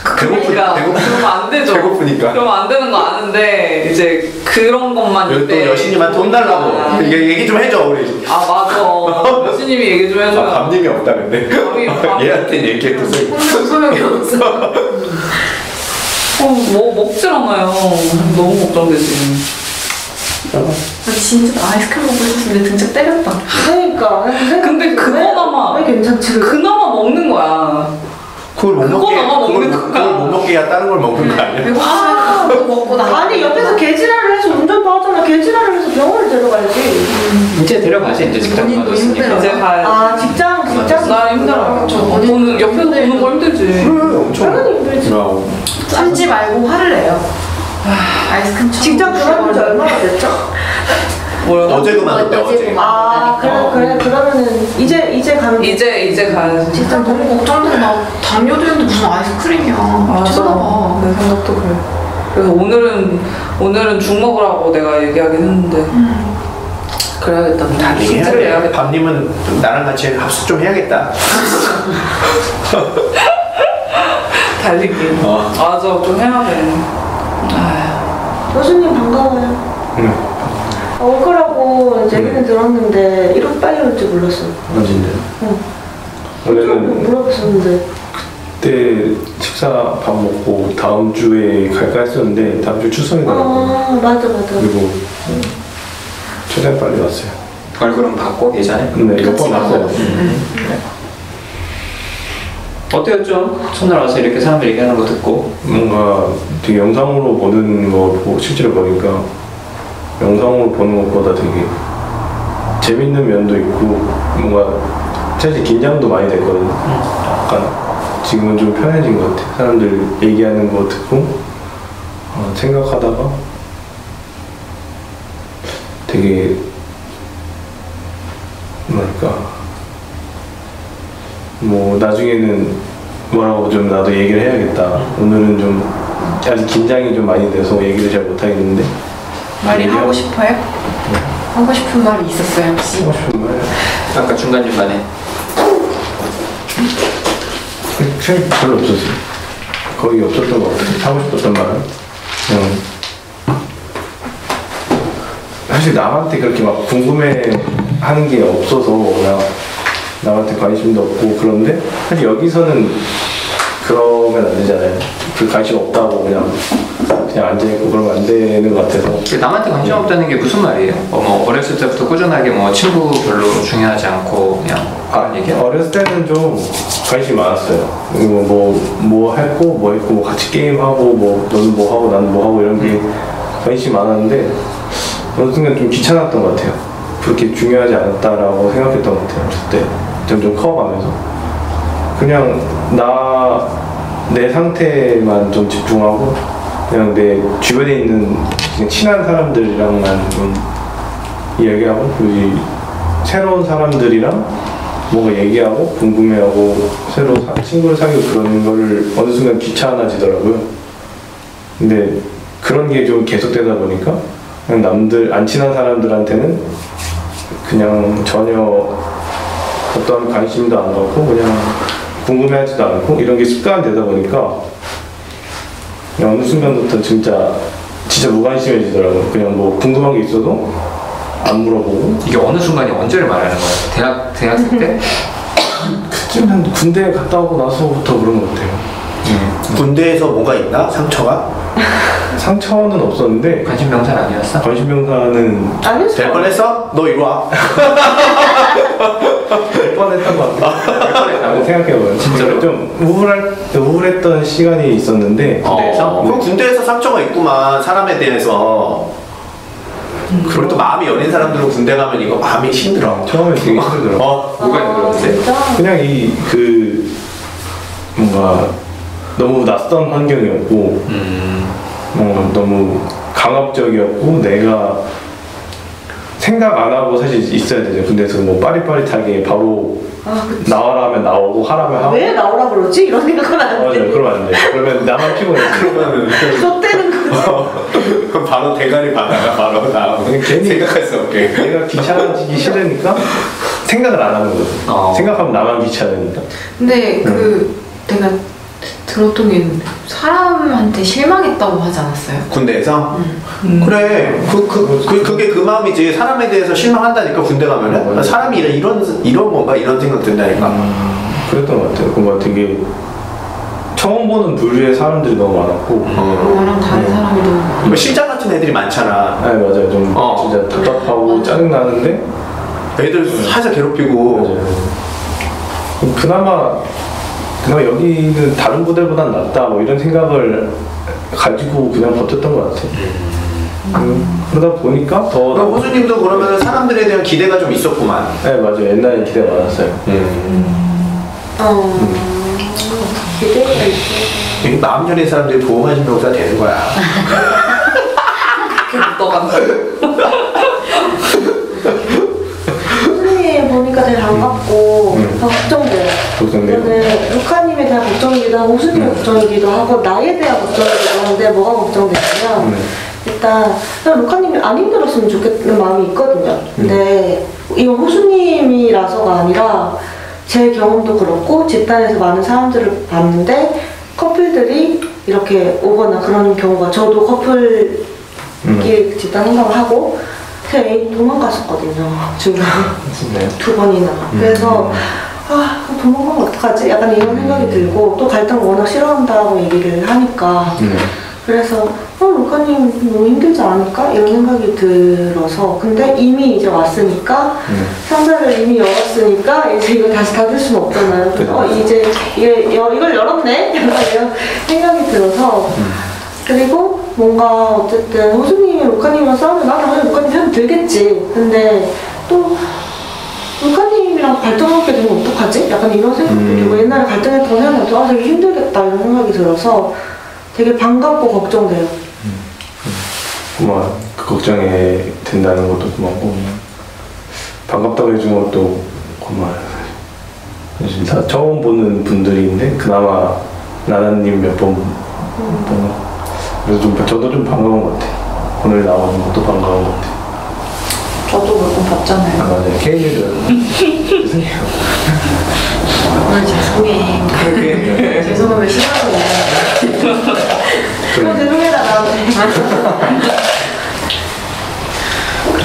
그러니까 그러면 안 되죠. 배고프니까. 그러면 안 되는 거 아는데 이제 그런 것만 여기 또 여신님한테 돈 달라고. 이게 얘기 좀 해줘 우리. 맞아. 여신님이 얘기 좀 해줘요. 감님이 없다 근데. 얘한테 얘기해도 소용이 없어. 먹질 않아요. 너무 걱정되지. 나 진짜 아이스크림 먹고 있었으면 내 등짝 때렸다. 그러니까. 근데 그거나마 왜 괜찮지? 그나마 먹는 거야. 그걸 못 먹게 해야 다른 걸 먹는 거 아니야? 배고프면 또 먹고 나. 아니 옆에서 개지랄을 해서 운전도 하잖아. 개지랄을 해서 병원을 데려가야지. 이제 데려가지 이제 직장 본인도 가졌으니까. 힘들어요. 이제 가야지. 아 직장 나 힘들어. 저 보는 옆에서 보는 거 힘들지. 엄청 당연히 힘들지. 참지 말고 화를 내요. 아이스크림 직장 그만둔 지 얼마나 됐죠? 뭐야? 어제 그만뒀대 어제. 아 그래 그러면은 이제 가면 이제 가야지. 진짜 너무 걱정돼. 나 담요도 있는데 무슨 아이스크림이야. 미쳤나봐. 내 생각도 그래. 그래서 오늘은 죽 먹으라고 내가 얘기하긴 했는데 그래야겠다. 달리기 해야 돼. 밤님은 나랑 같이 합숙 좀 해야겠다. 달리기. 맞아, 좀 해야 돼. 교수님 반가워요. 응. 억울하고 얘기는 들었는데 이렇게 빨리 올 줄 몰랐어요. 언젠데? 응. 원래는 물어봤었는데 그때 식사 밥 먹고 다음 주에 갈까 했었는데 다음 주 추석이더라고요. 맞아. 그리고 최대한 빨리 왔어요. 얼굴은 봤고 예전에. 네, 몇 번 봤어요. 어때요 좀? 첫날 와서 이렇게 사람들 얘기하는 거 듣고. 뭔가 되게 영상으로 보는 거 보고 실제로 보니까 영상으로 보는 것보다 되게 재밌는 면도 있고 뭔가 사실 긴장도 많이 됐거든요. 약간 지금은 좀 편해진 것 같아요. 사람들 얘기하는 거 듣고 생각하다가 되게 뭐랄까 뭐 나중에는 뭐라고 좀 나도 얘기를 해야겠다. 오늘은 좀 아직 긴장이 좀 많이 돼서 얘기를 잘 못하겠는데 말이 하고 싶어요? 하고 싶은 말이 있었어요 혹시? 하고 싶은 말 아까 중간중간에. 생각 별로 없었어요. 거의 없었던 것 같아요. 하고 싶었던 말은 그냥 사실 남한테 그렇게 막 궁금해하는 게 없어서 그냥 남한테 관심도 없고 그런데 사실 여기서는 그러면 안 되잖아요. 그 관심 없다고 그냥 앉아있고 그러면 안 되는 것 같아서. 남한테 관심 없다는 게 무슨 말이에요? 뭐 어렸을 때부터 꾸준하게 뭐 친구 별로 중요하지 않고 그냥 그런 얘기야? 어렸을 때는 좀 관심이 많았어요. 그리고 뭐 했고 뭐 같이 게임하고 뭐 너는 뭐 하고 나는 뭐 하고 이런 게 관심이 많았는데 어느 순간 좀 귀찮았던 것 같아요. 그렇게 중요하지 않았다라고 생각했던 것 같아요. 어렸을 때 점점 커가면서 그냥 내 상태만 좀 집중하고 그냥 내 주변에 있는 그냥 친한 사람들이랑만 좀 이야기하고 그리고 새로운 사람들이랑 뭔가 얘기하고 궁금해하고 새로 친구를 사귀고 그런 거를 어느 순간 귀찮아지더라고요. 근데 그런 게 좀 계속되다 보니까 그냥 남들 안 친한 사람들한테는 그냥 전혀 어떠한 관심도 안 갖고 그냥 궁금해하지도 않고 이런 게 습관되다 보니까 그냥 어느 순간부터 진짜 무관심해지더라고요. 그냥 뭐 궁금한 게 있어도 안 물어보고. 이게 어느 순간이 언제를 말하는 거예요? 대학생 때? 그때는 군대 갔다 오고 나서부터 그런 것 같아요. 군대에서 뭐가 있나? 상처가? 상처는 없었는데 관심병사는 아니었어? 관심병사는 아니었어. 될 뻔했어? 너 이리 와. 될 뻔했던 것 같아요. 생각해보면 진짜로 좀 우울했던 시간이 있었는데 군대에서? 그럼 군대에서 상처가 있구만 사람에 대해서. 그리고 또 마음이 여린 사람들은 군대 가면 이거 마음이 힘들어. 처음에 되게 힘들더라고. 뭐가 힘들었는데? 그냥 뭔가 너무 낯선 환경이었고 너무 강압적이었고 내가 생각 안 하고 사실 있어야 되죠. 군대에서 뭐 빠릿빠릿하게 바로 나와라 하면 나오고 하라면 하고. 왜 나오라 그러지? 이런 생각은 안 돼. 맞아요. 그러면 안 돼. 그러면 나만 피곤해. 그러면 저 때는 거지. 그럼 바로 대가리 받아가 바로 나오고 괜히 생각할 수 없게. 내가 귀찮아지기 싫으니까 생각을 안 하는 거죠. 생각하면 나만 귀찮으니까. 근데 내가 들었던 게 있는데 사람한테 실망했다고 하지 않았어요? 군대에서? 그래. 그게 그 마음이지. 사람에 대해서 실망한다니까 군대 가면은. 사람이 이런 건가 이런 생각 든다니까. 그랬던 것 같아요. 뭔가 되게 처음 보는 부류의 사람들이 너무 많았고 너랑 다른 사람이 너무 실장 같은 애들이 많잖아. 네 맞아요. 좀 진짜 답답하고 짜증나는데 애들 살짝 괴롭히고. 맞아요. 그나마 여기는 다른 부대보단 낫다 뭐 이런 생각을 가지고 그냥 버텼던 것 같아요. 그러다 보니까 더 그럼 호수님도 그러면 사람들에 대한 기대가 좀 있었구만. 네 맞아요. 옛날에 기대가 많았어요. 기대가 있어. 이게 마음 열린 사람들이 보험하신 병사 되는 거야. 선생님 보니까 되게 반갑고 걱정돼요. 저는 루카님에 대한 걱정이기도 하고 호수님의 걱정이기도 하고 나에 대한 걱정이기도 한데 뭐가 걱정되냐면 일단 그냥 루카님이 안 힘들었으면 좋겠는 마음이 있거든요. 근데 이건 호수님이라서가 아니라 제 경험도 그렇고 집단에서 많은 사람들을 봤는데 커플들이 이렇게 오거나 그런 경우가 저도 커플끼리 집단 생각을 하고 제 애인 도망갔었거든요. 지금 2번이나. 그래서 도망가면 어떡하지? 약간 이런 생각이 들고 또 갈등을 워낙 싫어한다고 얘기를 하니까 그래서 루카님 너무 힘들지 않을까? 이런 생각이 들어서 근데 이미 이제 왔으니까 상자를 이미 열었으니까 이제 이걸 다시 닫을 수는 없잖아요. 그래서 이제 이걸 열었네? 약간 이런 생각이 들어서 그리고 뭔가 어쨌든 호수님이 루카님이랑 싸우면 나 당연히 루카님 편이 들겠지. 근데 또 루카님이랑 갈등하게 되면 어떡하지? 약간 이런 생각이 들고 옛날에 갈등했던 생각도 되게 힘들겠다 이런 생각이 들어서 되게 반갑고 걱정돼요. 고마워요. 그 걱정이 된다는 것도 고맙고 반갑다고 해준 것도 고마워요. 진짜 처음 보는 분들인데 그나마 나나님 몇 번 보고 그래서 저도 좀 반가운 것 같아요. 오늘 나오는 것도 반가운 것 같아요. 저도 몇 번 봤잖아요. 맞아요. K일은 오늘 죄송해. 죄송하면 싫어하거든요. 그럼 죄송해라 나한테.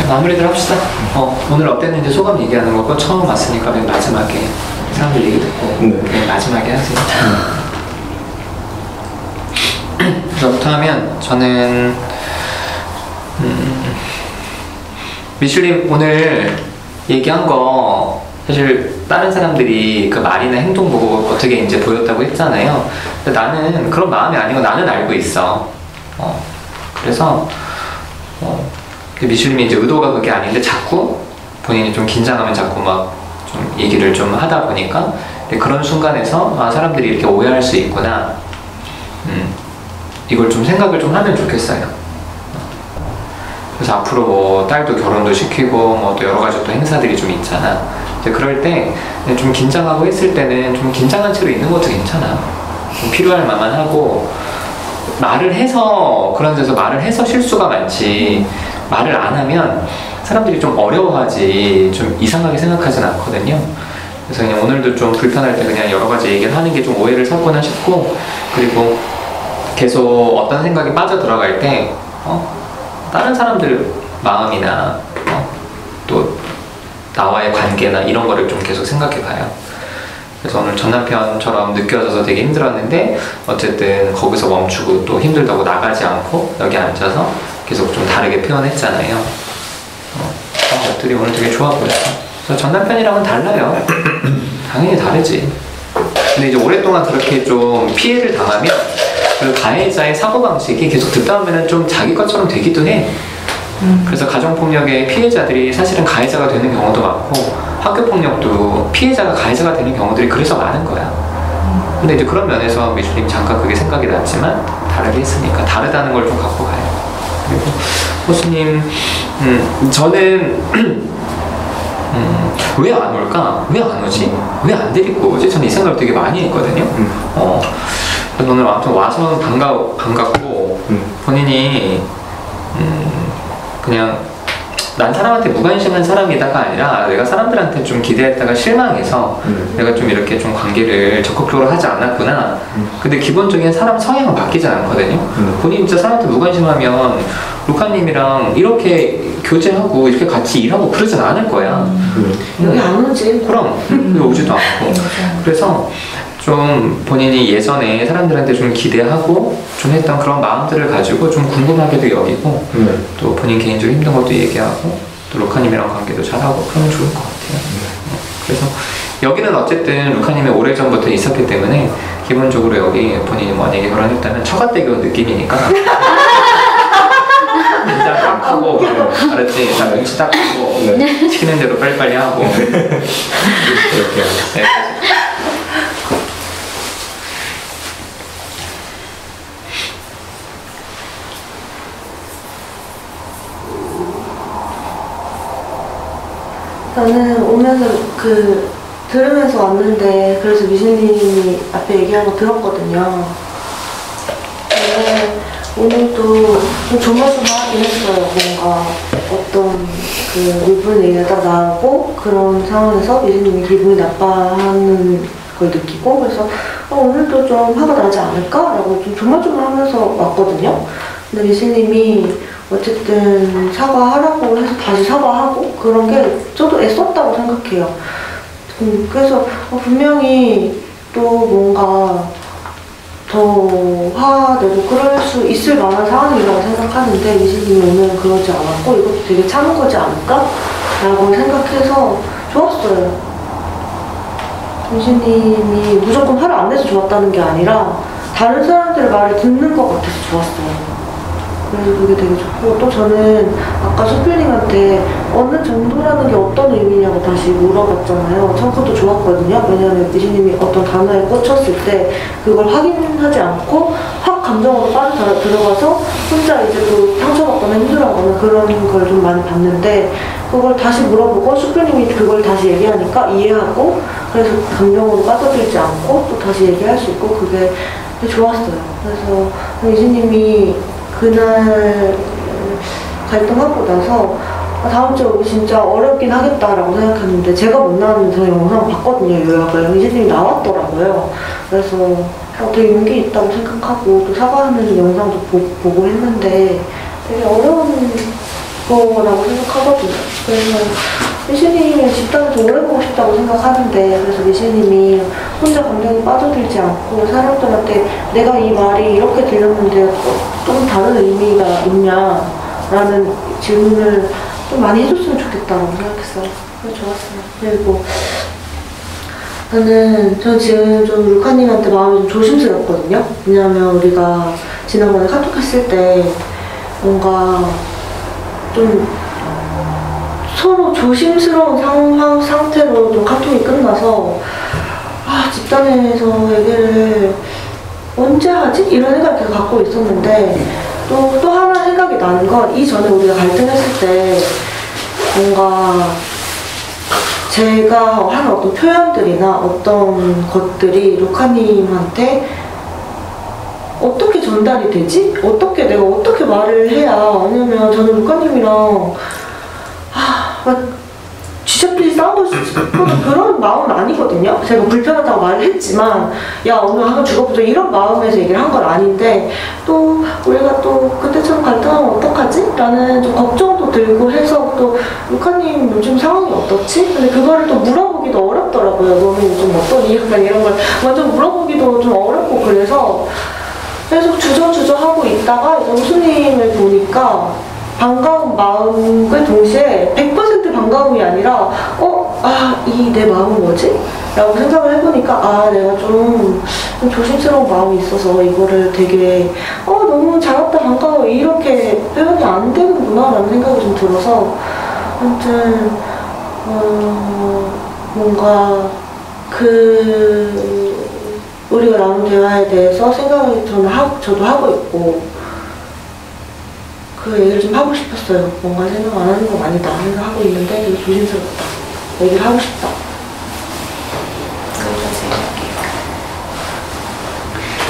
마무리들 합시다. 오늘 어땠는지 소감 얘기하는 거고 처음 왔으니까 맨 마지막에 사람들 얘기 듣고 맨 마지막에 하세요. 저부터 하면 저는 미슐님 오늘 얘기한 거 사실 다른 사람들이 그 말이나 행동 보고 어떻게 이제 보였다고 했잖아요. 근데 나는 그런 마음이 아니고 나는 알고 있어. 그래서 미슐님이 이제 의도가 그게 아닌데 자꾸 본인이 좀 긴장하면 자꾸 막 좀 얘기를 좀 하다 보니까 그런 순간에서 사람들이 이렇게 오해할 수 있구나. 이걸 좀 생각을 좀 하면 좋겠어요. 그래서 앞으로 뭐 딸도 결혼도 시키고 뭐 또 여러 가지 또 행사들이 좀 있잖아. 이제 그럴 때 좀 긴장하고 했을 때는 좀 긴장한 채로 있는 것도 괜찮아. 좀 필요할 만만 하고 말을 해서 그런 데서 말을 해서 실수가 많지 말을 안 하면 사람들이 좀 어려워하지 좀 이상하게 생각하진 않거든요. 그래서 그냥 오늘도 좀 불편할 때 그냥 여러 가지 얘기를 하는 게 좀 오해를 샀구나 싶고 그리고 계속 어떤 생각이 빠져들어갈 때 다른 사람들 마음이나 또 나와의 관계나 이런 거를 좀 계속 생각해 봐요. 그래서 오늘 전 남편처럼 느껴져서 되게 힘들었는데 어쨌든 거기서 멈추고 또 힘들다고 나가지 않고 여기 앉아서 계속 좀 다르게 표현했잖아요. 그런 것들이 오늘 되게 좋아 보였어. 그래서 전 남편이랑은 달라요. 당연히 다르지. 근데 이제 오랫동안 그렇게 좀 피해를 당하면 그 가해자의 사고방식이 계속 듣다 보면 좀 자기 것처럼 되기도 해. 그래서 가정폭력의 피해자들이 사실은 가해자가 되는 경우도 많고 학교폭력도 피해자가 가해자가 되는 경우들이 그래서 많은 거야. 근데 이제 그런 면에서 미슐님 잠깐 그게 생각이 났지만 다르게 했으니까 다르다는 걸 좀 갖고 가요. 그리고 호수님 저는 왜 안 올까? 왜 안 오지? 왜 안 데리고 오지? 저는 이 생각을 되게 많이 했거든요. 오늘 아무튼 와서 반갑고 본인이 그냥 난 사람한테 무관심한 사람이다가 아니라 내가 사람들한테 좀 기대했다가 실망해서 내가 좀 이렇게 좀 관계를 적극적으로 하지 않았구나. 근데 기본적인 사람 성향은 바뀌지 않거든요. 본인이 진짜 사람한테 무관심하면 루카님이랑 이렇게 교제하고 이렇게 같이 일하고 그러진 않을 거야. 여기 안 오지. 그럼 여기 오지도 않고. 그래서 좀 본인이 예전에 사람들한테 좀 기대하고 좀 했던 그런 마음들을 가지고 좀 궁금하게도 여기고 또 본인 개인적으로 힘든 것도 얘기하고 또 루카님이랑 관계도 잘하고 그러면 좋을 것 같아요. 그래서 여기는 어쨌든 루카님이 오래전부터 있었기 때문에 기본적으로 여기 본인이 만약에 결혼했다면 처갓대교 느낌이니까 하고 알았지? 다 명치 딱 하고 시키는 대로 빨리빨리 하고 이렇게 네. 저는 오면서 들으면서 왔는데 그래서 미신님이 앞에 얘기한 거 들었거든요. 근데 오늘도 좀 조마조마하긴 했어요. 뭔가 어떤 물분 얘기가 딱 나오고 그런 상황에서 미신님이 기분이 나빠하는 걸 느끼고 그래서 오늘도 좀 화가 나지 않을까라고 좀 조마조마하면서 왔거든요. 근데 미신님이 어쨌든 사과하라고 해서 다시 사과하고 그런 게 저도 애썼다고 생각해요. 그래서 분명히 또 뭔가 더 화내고 그럴 수 있을 만한 상황이라고 생각하는데 미신님이 오늘 그러지 않았고 이것도 되게 참은 거지 않을까? 라고 생각해서 좋았어요. 미신님이 무조건 화를 안 내서 좋았다는 게 아니라 다른 사람들의 말을 듣는 것 같아서 좋았어요. 그래서 그게 되게 좋고 또 저는 아까 소필님한테 어느 정도라는 게 어떤 의미냐고 다시 물어봤잖아요. 전 그것도 좋았거든요. 왜냐하면 미신님이 어떤 단어에 꽂혔을 때 그걸 확인하지 않고 확 감정으로 빠져들어가서 혼자 이제 또 상처받거나 힘들어하거나 그런 걸 좀 많이 봤는데 그걸 다시 물어보고 소필님이 그걸 다시 얘기하니까 이해하고 그래서 감정으로 빠져들지 않고 또 다시 얘기할 수 있고 그게 되게 좋았어요. 그래서 미신님이 그날 갈등하고 나서 다음 주에 오기 진짜 어렵긴 하겠다라고 생각했는데 제가 못 나왔는데 저 영상 봤거든요. 요약을 미신님이 나왔더라고요. 그래서 되게 용기 있다고 생각하고 또 사과하는 영상도 보고 했는데 되게 어려운 거라고 생각하거든요. 그래서 미신님이 집단에서 오래 보고 싶다고 생각하는데 그래서 미신님이 혼자 감정에 빠져들지 않고 사람들한테 내가 이 말이 이렇게 들렸는데 좀 다른 의미가 있냐라는 질문을 좀 많이 해줬으면 좋겠다라고 생각했어요. 그래서 좋았어요. 그리고 전 지금 좀 루카님한테 마음이 좀 조심스럽거든요. 왜냐하면 우리가 지난번에 카톡 했을 때 뭔가 좀 서로 조심스러운 상태로 좀 카톡이 끝나서 집단에서 얘기를 언제 하지? 이런 생각을 계속 갖고 있었는데 또 하나 생각이 나는 건 이전에 우리가 갈등했을 때 뭔가 제가 하는 어떤 표현들이나 어떤 것들이 루카님한테 어떻게 전달이 되지? 내가 어떻게 말을 해야 왜냐면 저는 루카님이랑 쥐잡듯이 싸우고 싶어도 그런 마음은 아니거든요. 제가 불편하다고 말을 했지만 야 오늘 한번 죽어보자 이런 마음에서 얘기를 한 건 아닌데 또 우리가 또 그때처럼 갈등하면 어떡하지? 라는 좀 걱정도 들고 해서 또 루카님 요즘 상황이 어떻지? 근데 그거를 또 물어보기도 어렵더라고요. 너는 요즘 어떠니? 약간 이런 걸 완전 물어보기도 좀 어렵고 그래서 계속 주저주저 하고 있다가 이제 호수님을 보니까 반가운 마음과 동시에 100% 반가움이 아니라 내 마음은 뭐지? 라고 생각을 해보니까 내가 좀 조심스러운 마음이 있어서 이거를 되게 너무 잘했다 반가워 이렇게 표현이 안 되는구나 라는 생각이 좀 들어서 아무튼 뭔가 우리가 나눈 대화에 대해서 생각을 저도 하고 있고 그 얘기를 좀 하고 싶었어요. 뭔가 생각 안 하는 건 아니다 생각하고 있는데 되게 조심스럽다. 얘기를 하고 싶다.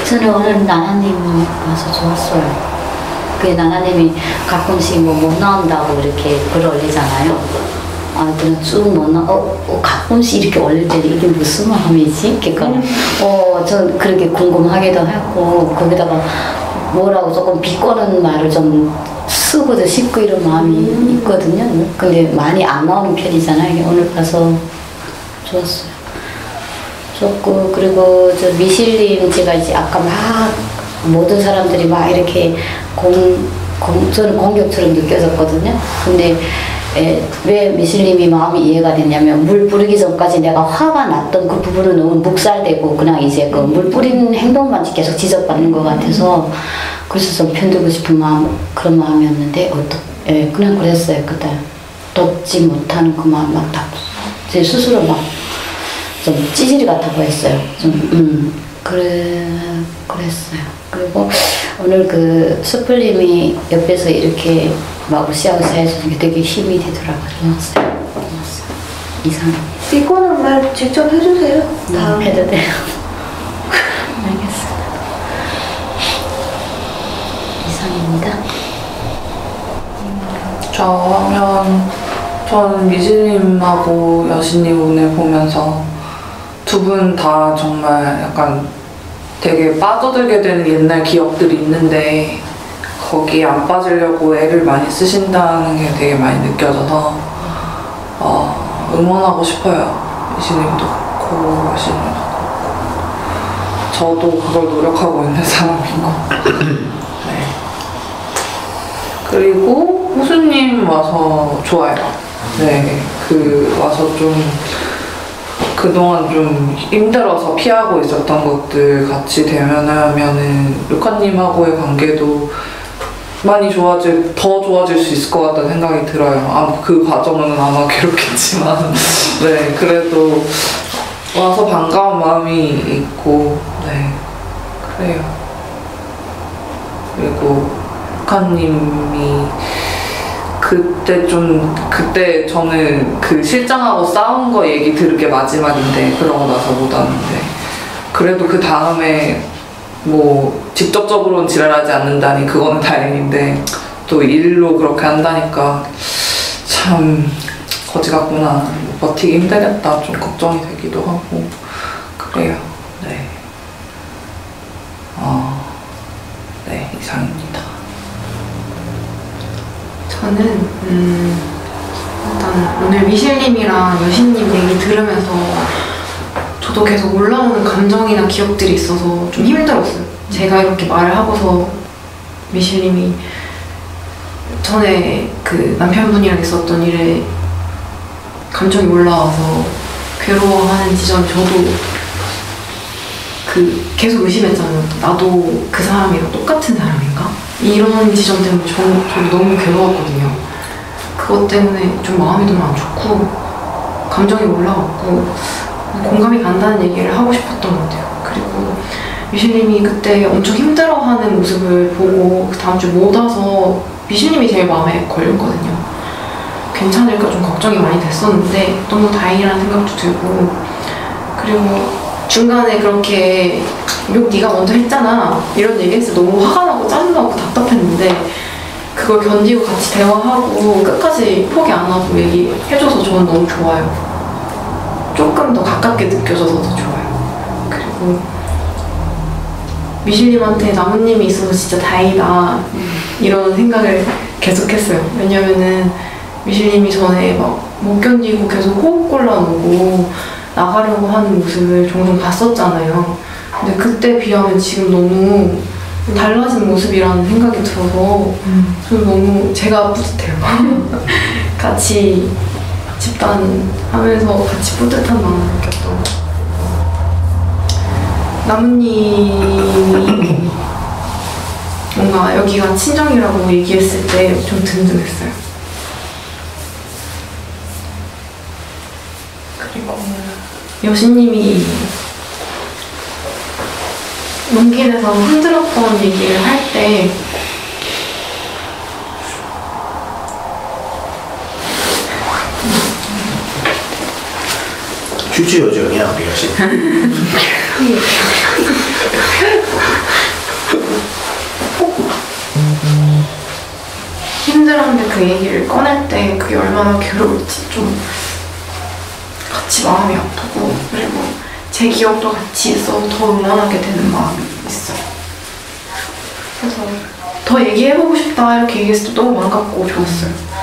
저는 오늘 나나님 와서 좋았어요. 그 나나님이 가끔씩 못 나온다고 이렇게 글 올리잖아요. 그냥 쭉 못 나와. 가끔씩 이렇게 올릴 때는 이게 무슨 마음이지? 그러니까 전 그렇게 궁금하기도 하고 거기다가 뭐라고 조금 비꼬는 말을 좀 쓰고도 싶고 이런 마음이 있거든요. 근데 많이 안 나오는 편이잖아요. 오늘 가서 좋았어요. 좋고 그리고 저 미실님 제가 이제 아까 막 모든 사람들이 막 이렇게 저는 공격처럼 느껴졌거든요. 근데 왜 미실님이 마음이 이해가 됐냐면 물 뿌리기 전까지 내가 화가 났던 그 부분은 너무 묵살되고 그냥 이제 그 물 뿌리는 행동만 계속 지적받는 것 같아서 그래서 좀 편들고 싶은 마음 그런 마음이었는데 예, 그냥 그랬어요. 그때 돕지 못하는 그 마음 막 다 제 스스로 막 좀 찌질이 같아 보였어요. 좀 그랬어요. 그리고 오늘 그 수풀님이 옆에서 이렇게 막 으쌰으쌰 해주는 게 되게 힘이 되더라고요. 고맙어요. 이상. 이거는 말 직접 해주세요. 다음 해도 돼요. 알겠습니다. 이상입니다. 저는 미진님하고 여신님 오늘 보면서 두 분 다 정말 약간 되게 빠져들게 되는 옛날 기억들이 있는데 거기에 안 빠지려고 애를 많이 쓰신다는 게 되게 많이 느껴져서 응원하고 싶어요. 미신님도 그렇고 여신님도 그렇고 저도 그걸 노력하고 있는 사람이고 네. 그리고 호수님 와서 좋아요. 네, 와서 좀 그동안 좀 힘들어서 피하고 있었던 것들 같이 대면하면은 루카님하고의 관계도 많이 더 좋아질 수 있을 것 같다는 생각이 들어요. 그 과정은 아마 괴롭겠지만 네, 그래도 와서 반가운 마음이 있고 네, 그래요. 그리고 루카님이 그때 저는 그 실장하고 싸운 거 얘기 들은 게 마지막인데 그러고 나서 못 왔는데 그래도 그 다음에 뭐 직접적으로는 지랄하지 않는다니 그거는 다행인데 또 일로 그렇게 한다니까 참 거지 같구나. 버티기 힘들겠다. 좀 걱정이 되기도 하고 그래요. 네. 네, 이상입니다. 저는 일단 오늘 미실님이랑 여신님 얘기 들으면서 저도 계속 올라오는 감정이나 기억들이 있어서 좀 힘들었어요. 제가 이렇게 말을 하고서 미실님이 전에 그 남편분이랑 있었던 일에 감정이 올라와서 괴로워하는 지점 저도 계속 의심했잖아요. 나도 그 사람이랑 똑같은 사람인가? 이런 지점 때문에 저도 너무 괴로웠거든요. 그것 때문에 좀 마음이 너무 안 좋고 감정이 올라왔고 공감이 간다는 얘기를 하고 싶었던 것 같아요. 그리고 미실님이 그때 엄청 힘들어하는 모습을 보고 그 다음 주 못 와서 미실님이 제일 마음에 걸렸거든요. 괜찮을까 좀 걱정이 많이 됐었는데 너무 다행이라는 생각도 들고 그리고 중간에 그렇게 욕 네가 먼저 했잖아 이런 얘기했을 때 너무 화가 나고 짜증나고 답답했는데 그걸 견디고 같이 대화하고 끝까지 포기 안 하고 얘기해줘서 저는 너무 좋아요. 조금 더 가깝게 느껴져서 더 좋아요. 그리고 미실님한테 나무님이 있어서 진짜 다행이다 이런 생각을 계속했어요. 왜냐면은 미실님이 전에 막 못 견디고 계속 호흡 곤란오고 나가려고 하는 모습을 종종 봤었잖아요. 근데 그때 비하면 지금 너무 달라진 모습이라는 생각이 들어서 저는 너무 제가 뿌듯해요. 같이 집단 하면서 같이 뿌듯한 마음을 느꼈던 나무님이 뭔가 여기가 친정이라고 얘기했을 때 좀 든든했어요. 그리고 여신님이 용기 내서 흔들었던 얘기를 할 때 휴지 요정이야 우리 여신. 힘들었는데 그 얘기를 꺼낼 때 그게 얼마나 괴로울지 좀 같이 마음이 아프고 그리고 제 기억도 같이 있어서 더 응원하게 되는 마음이 있어요. 그래서 더 얘기해보고 싶다 이렇게 얘기했을 때 너무 반갑고 좋았어요.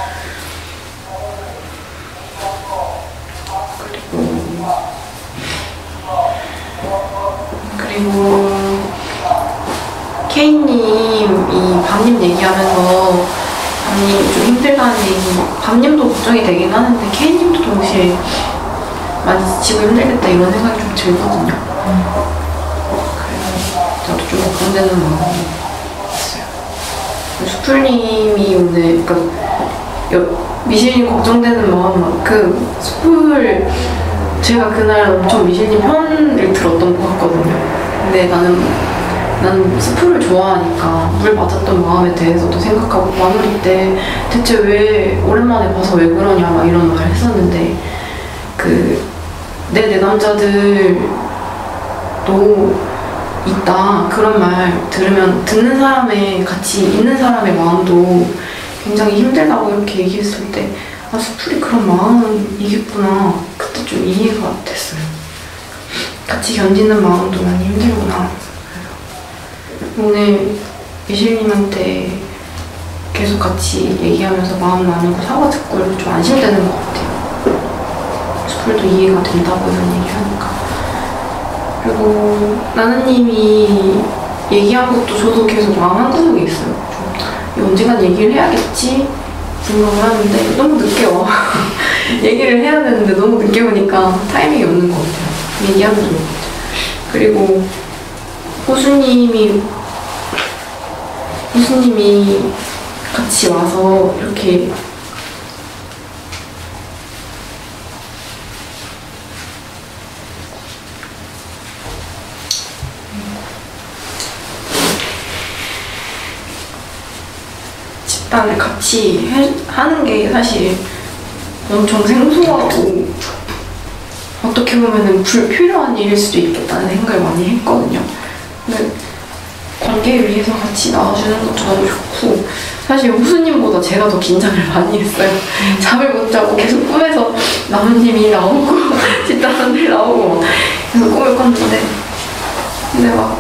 그리고 케이님이 밤님 얘기하면서 밤님이 좀 힘들다는 얘기 밤님도 걱정이 되긴 하는데 케이님도 동시에 많이 지치고 힘들겠다 이런 생각이 좀 들거든요. 그래서 저도 좀 걱정되는 마음이 있어요. 수풀님이 오늘 그러니까 미실님 걱정되는 마음만큼 숲을 제가 그날 엄청 미실님 편을 들었던 것 같거든요. 근데 나는 스프를 좋아하니까 물 맞았던 마음에 대해서도 생각하고 마무리 때 대체 왜 오랜만에 봐서 왜 그러냐 막 이런 말을 했었는데 내 남자들도 있다 그런 말 들으면 듣는 사람의 같이 있는 사람의 마음도 굉장히 힘들다고 이렇게 얘기했을 때 스프리 그런 마음이겠구나 그때 좀 이해가 됐어요. 같이 견디는 마음도 많이 힘들구나. 오늘 미실님한테 계속 같이 얘기하면서 마음 나누고 사과 듣고 이렇게 좀 안심되는 것 같아요. 스쿨도 이해가 된다고 이런 얘기하니까. 그리고 나나님이 얘기한 것도 저도 계속 마음 한구석에 있어요. 언젠간 얘기를 해야겠지 생각을 하는데 너무 늦게 와. 얘기를 해야 되는데 너무 늦게 오니까 타이밍이 없는 것 같아요. 얘기하면 좋을 것 같아요. 그리고 호수님이 같이 와서 이렇게 집단을 같이 하는 게 사실 엄청 생소하고 어떻게 보면 불필요한 일일 수도 있겠다는 생각을 많이 했거든요. 근데 관계를 위해서 같이 나와주는 것도 너무 좋고 사실 호수님보다 제가 더 긴장을 많이 했어요. 잠을 못 자고 계속 꿈에서 나무님이 나오고 집단원들 나오고 계속 꿈을 꿨는데 근데 막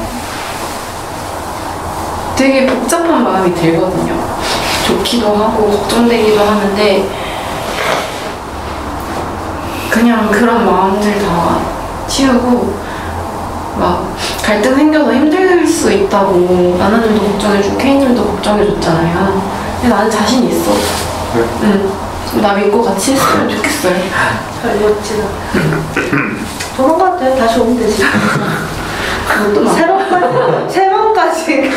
되게 복잡한 마음이 들거든요. 좋기도 하고 걱정되기도 하는데 그냥 그런 마음들 다 치우고 막 갈등 생겨서 힘들 수 있다고 나나님도 걱정해주고 케이님도 걱정해줬잖아요. 근데 나는 자신 있어. 응. 나 믿고 같이 했으면 좋겠어요. 잘 멋지다. 도망갈 때 다시 오면 되지. 세 번까지.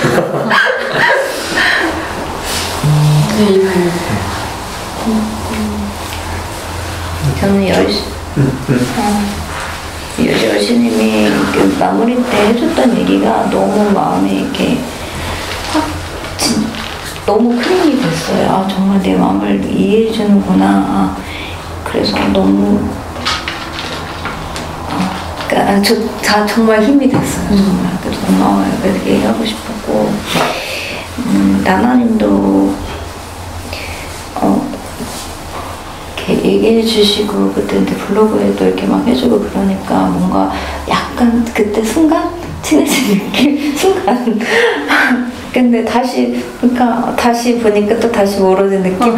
저는 여신님이 마무리 때 해줬던 얘기가 너무 마음에 이렇게 확 너무 큰 힘이 됐어요. 아 정말 내 마음을 이해해주는구나. 아, 그래서 너무 다 정말 힘이 됐어요. 정말 그래서 고마워요. 이렇게 얘기하고 싶었고 나나님도 이렇게 얘기해 주시고 그때 블로그에도 이렇게 막 해주고 그러니까 뭔가 약간 그때 순간 친해진 느낌? 순간 근데 다시 그러니까 다시 보니까 또 다시 멀어진 느낌?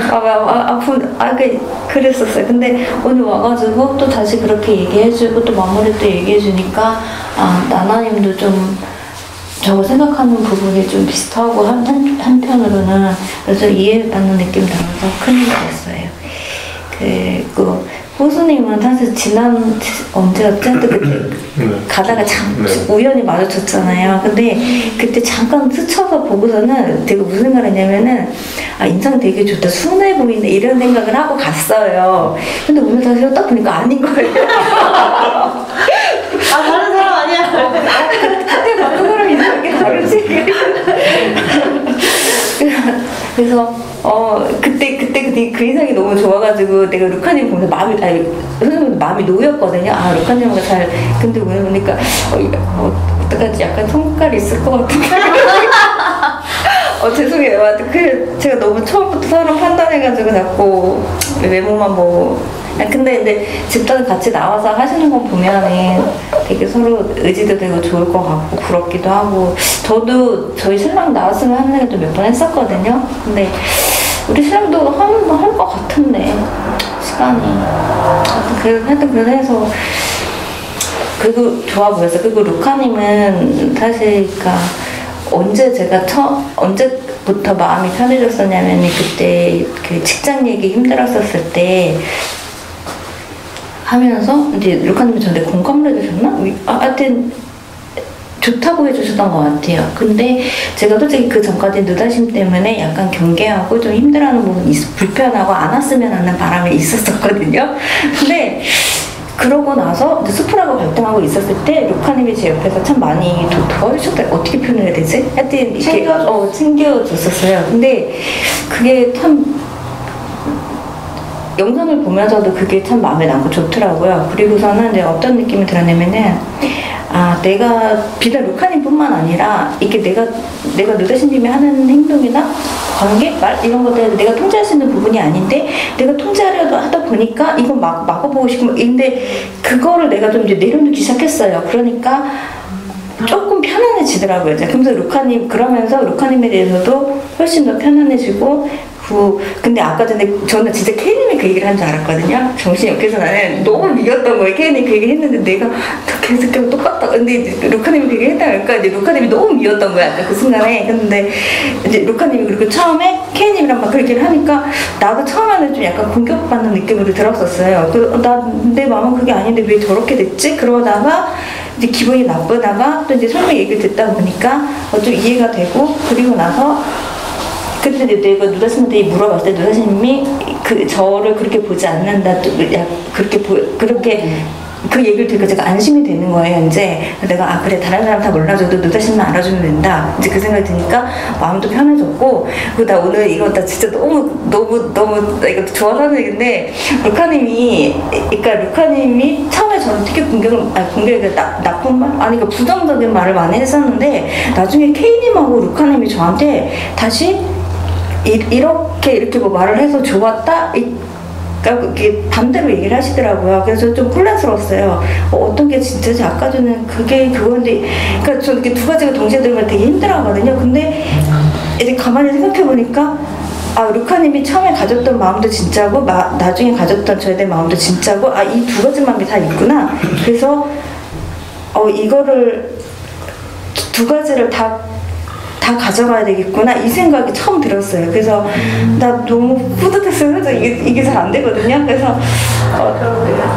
그랬었어요. 근데 오늘 와가지고 또 다시 그렇게 얘기해주고 또 마무리 또 얘기해주니까 나나님도 좀 저거 생각하는 부분이 좀 비슷하고 한편으로는 그래서 이해받는 느낌 들어서 큰 힘이 됐어요. 그 호수님은 사실 언제였지? 그때 가다가 우연히 마주쳤잖아요. 근데 그때 잠깐 스쳐서 보고서는 되게 무슨 생각을 했냐면은 인상 되게 좋다, 순해 보이네 이런 생각을 하고 갔어요. 근데 오늘 다시 딱 보니까 아닌 거예요. 다른 사람 아니야. 그때 봤던 사람 이상하게 다르지. 그래서 그때 그 인상이 너무 좋아가지고 내가 루카님 보면서 마음이 놓였거든요. 루카님하고 근데 오늘 보니까 어떡하지? 약간 성깔이 있을 것 같은데. 죄송해요. 제가 너무 처음부터 사람 판단해가지고 자꾸 외모만 근데 집단 같이 나와서 하시는 거 보면은 되게 서로 의지도 되고 좋을 것 같고 부럽기도 하고 저도 저희 신랑 나왔으면 하는 얘기도 몇 번 했었거든요. 근데 우리 신랑도 할 것 같은데 시간이 하여튼 그래서 해서 그리고 좋아 보였어요. 그리고 루카님은 사실 언제부터 마음이 편해졌었냐면 그때 그 직장 얘기 힘들었었을 때 하면서 이제 루카님이 저한테 공감을 해주셨나? 하여튼 좋다고 해주셨던 것 같아요. 근데 제가 솔직히 그 전까지 느다심 때문에 약간 경계하고 좀 힘들어하는 부분이 불편하고 안 왔으면 하는 바람이 있었거든요. 근데 그러고 나서 수프라가 발동하고 있었을 때 루카님이 제 옆에서 참 많이 도와주셨다. 어떻게 표현해야 되지? 하여튼 이렇게 챙겨줬었어요. 근데 그게 참 영상을 보면서도 그게 참 마음에 남고 좋더라고요. 그리고서는 이제 어떤 느낌이 들었냐면은 내가 비단 루카님뿐만 아니라 이게 내가 느다신님이 하는 행동이나 관계, 말 이런 것들 내가 통제할 수 있는 부분이 아닌데 내가 통제하려고 하다 보니까 이건 막아보고 싶고 근데 그거를 내가 좀 이제 내려놓기 시작했어요. 그러니까 조금 편안해지더라고요. 그러면서 루카님에 대해서도 훨씬 더 편안해지고 근데 아까 전에 저는 진짜 케이님이 그 얘기를 한 줄 알았거든요. 정신이 없어서 나는 너무 미웠던 거예요. 케이님이 그 얘기를 했는데 내가 계속 똑같다. 근데 루카님이 그 얘기를 했다 그러니까 이제 루카님이 너무 미웠던 거야. 그 순간에. 근데 이제 루카님이 그리고 처음에 케이님이랑 막 그렇게 하니까 나도 처음에는 좀 약간 공격받는 느낌으로 들었었어요. 내 마음은 그게 아닌데 왜 저렇게 됐지? 그러다가 이제 기분이 나쁘다가 또 이제 설명 얘기를 듣다 보니까 좀 이해가 되고 그리고 나서 근데 내가 누다신한테 물어봤을 때 누다신님이 저를 그렇게 보지 않는다 그렇게 그 얘기를 들으니까 제가 안심이 되는 거예요. 이제 내가 그래 다른 사람 다 몰라줘도 누다신만 알아주면 된다. 이제 그 생각이 드니까 마음도 편해졌고 그리고 나 오늘 이거 나 진짜 너무 나 이거 좋아서 하는 얘기인데 루카님이 처음에 저는 되게 나쁜 말? 그러니까 부정적인 말을 많이 했었는데 나중에 케이님하고 루카님이 저한테 다시 이렇게 뭐 말을 해서 좋았다? 그러니까 그게 반대로 얘기를 하시더라고요. 그래서 좀 혼란스러웠어요. 어떤 게 진짜지? 아까 전에 그건데, 그러니까 저는 이렇게 두 가지가 동시에 들으면 되게 힘들어하거든요. 근데 이제 가만히 생각해보니까 루카님이 처음에 가졌던 마음도 진짜고 나중에 가졌던 저에 대한 마음도 진짜고 이 두 가지 마음이 다 있구나. 그래서 이거를 두 가지를 다 가져가야 되겠구나 이 생각이 처음 들었어요. 그래서 나 너무 뿌듯했어요. 그래서 이게 잘 안 되거든요. 그래서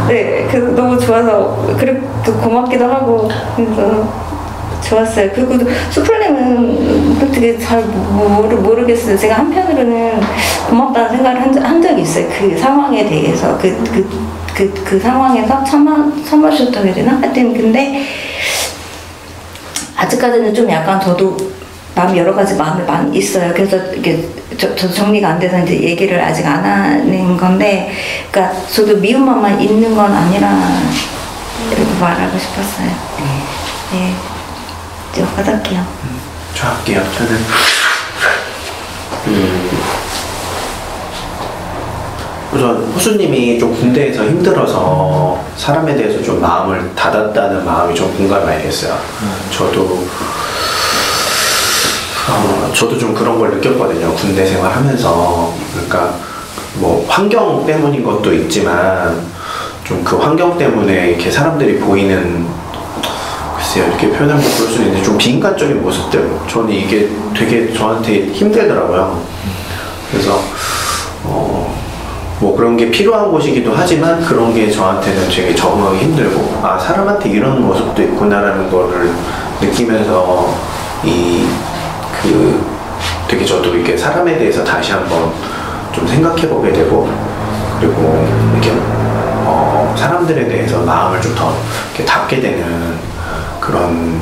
그래서 너무 좋아서 그리고 고맙기도 하고 그래서 좋았어요. 그리고 수풀님은 솔직히 잘 모르겠어요. 제가 한편으로는 고맙다는 생각을 한 적이 있어요. 그 상황에 대해서 그 상황에서 참아주셨다고 해야 되나? 하여튼 근데 아직까지는 좀 약간 저도 여러 가지 마음이 많이 있어요. 그래서 이게 저 정리가 안 돼서 이제 얘기를 아직 안 하는 건데, 그러니까 저도 미운 마음만 있는 건 아니라 이렇게 말하고 싶었어요. 네, 이제 화장게요. 저 할게요. 저는 우선 호수님이 좀 군대에서 힘들어서 사람에 대해서 좀 마음을 닫았다는 마음이 좀 공감이 많이 됐어요. 저도 좀 그런 걸 느꼈거든요. 군대 생활하면서. 그러니까 뭐 환경 때문인 것도 있지만 좀 그 환경 때문에 이렇게 사람들이 보이는 글쎄요 이렇게 표현하면 그럴 수 있는데 좀 비인간적인 모습들 저는 이게 되게 저한테 힘들더라고요. 그래서 뭐 그런 게 필요한 곳이기도 하지만 그런 게 저한테는 되게 적응하기 힘들고 사람한테 이런 모습도 있구나라는 거를 느끼면서 되게 저도 이렇게 사람에 대해서 다시 한번 좀 생각해보게 되고 그리고 이렇게 사람들에 대해서 마음을 좀 더 이렇게 닫게 되는 그런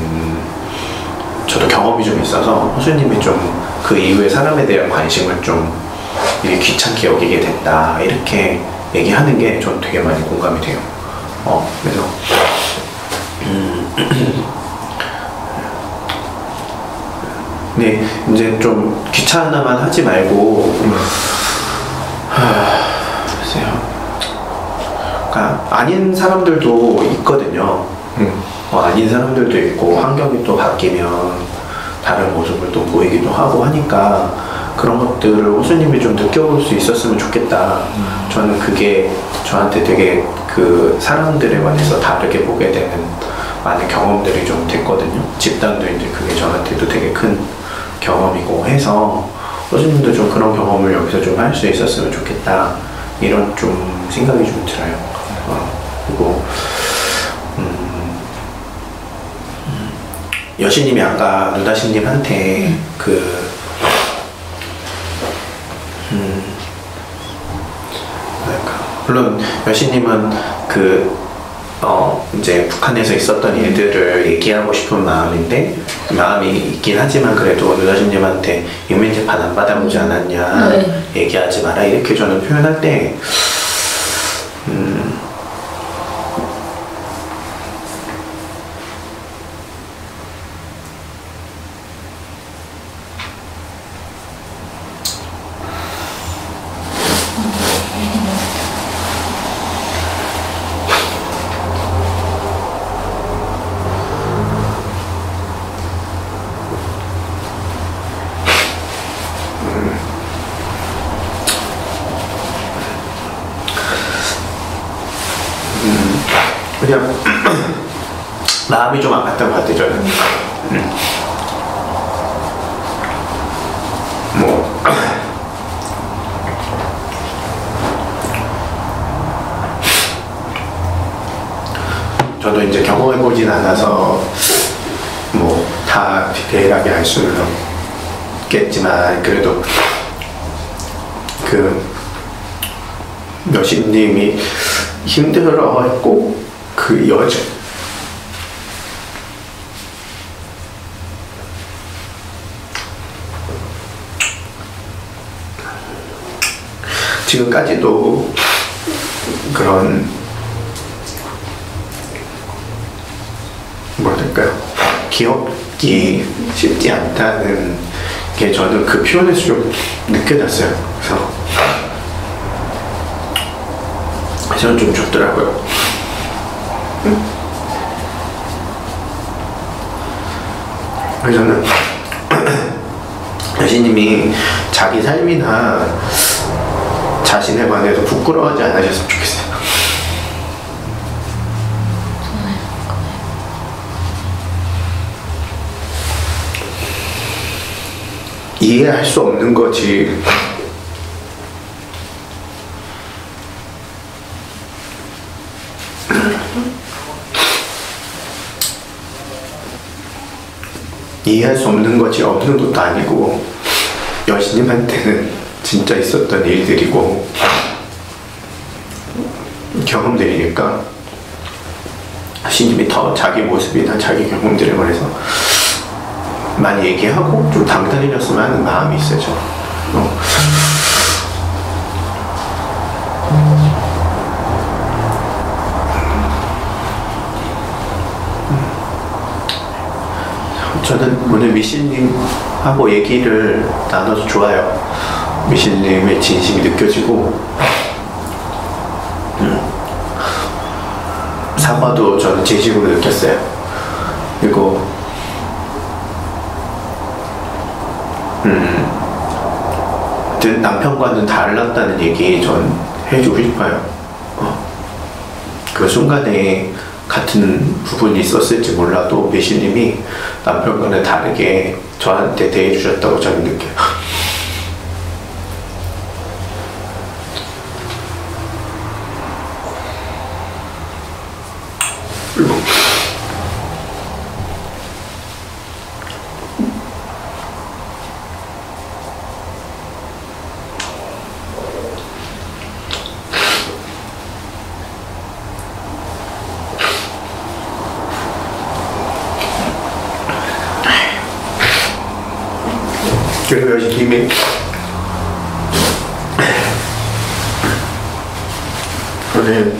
저도 경험이 좀 있어서 호수님이 좀 그 이후에 사람에 대한 관심을 좀 이게 귀찮게 여기게 됐다 이렇게 얘기하는 게 전 되게 많이 공감이 돼요. 그래서 네, 이제 좀 귀찮아만 하지 말고 글쎄요. 그러니까 아닌 사람들도 있거든요. 아닌 사람들도 있고 환경이 또 바뀌면 다른 모습을 또 보이기도 하고 하니까 그런 것들을 호수님이 좀 느껴볼 수 있었으면 좋겠다. 저는 그게 저한테 되게 그 사람들에 관해서 다르게 보게 되는 많은 경험들이 좀 됐거든요. 집단도 이제 그게 저한테도 되게 큰 경험이고 해서 호수님도 좀 그런 경험을 여기서 좀 할 수 있었으면 좋겠다. 이런 좀 생각이 좀 들어요. 그리고 여신님이 아까 누다신님한테 물론 여신님은 이제 북한에서 있었던 일들을 얘기하고 싶은 마음이 있긴 하지만 그래도 누다신님한테 유민재판 안 받아보지 않았냐, 얘기하지 마라 이렇게 저는 표현할 때 그냥 마음이 좀 아팠던 것 같아요. 저는 저도 이제 경험해보진 않아서 다 디테일하게 알 수는 없겠지만 그래도 여신님이 힘들어했고 지금까지도 그런 뭐랄까요, 기억이 쉽지 않다는 게 저는 그 표현에서 좀 느껴졌어요. 그래서 저는 좀 좋더라고요. 그래서 저는 여신님이 자기 삶이나 자신에 관해서 부끄러워하지 않으셨으면 좋겠어요. 이해할 수 없는 거지. 이해할 수 없는 거지 없는 것도 아니고 여신님한테는 진짜 있었던 일들이고 경험들이니까 신님이 더 자기 모습이나 자기 경험들에 관해서 많이 얘기하고 좀 당당해졌으면 하는 마음이 있어요. 저는 오늘 미신님하고 얘기를 나눠서 좋아요. 미신님의 진심이 느껴지고 사과도 저는 진심으로 느꼈어요. 그리고 남편과는 달랐다는 얘기 전 해주고 싶어요. 그 순간에 같은 부분이 있었을지 몰라도 미신님이 남편과는 다르게 저한테 대해주셨다고 저는 느껴요. 그리고 여신님이 오늘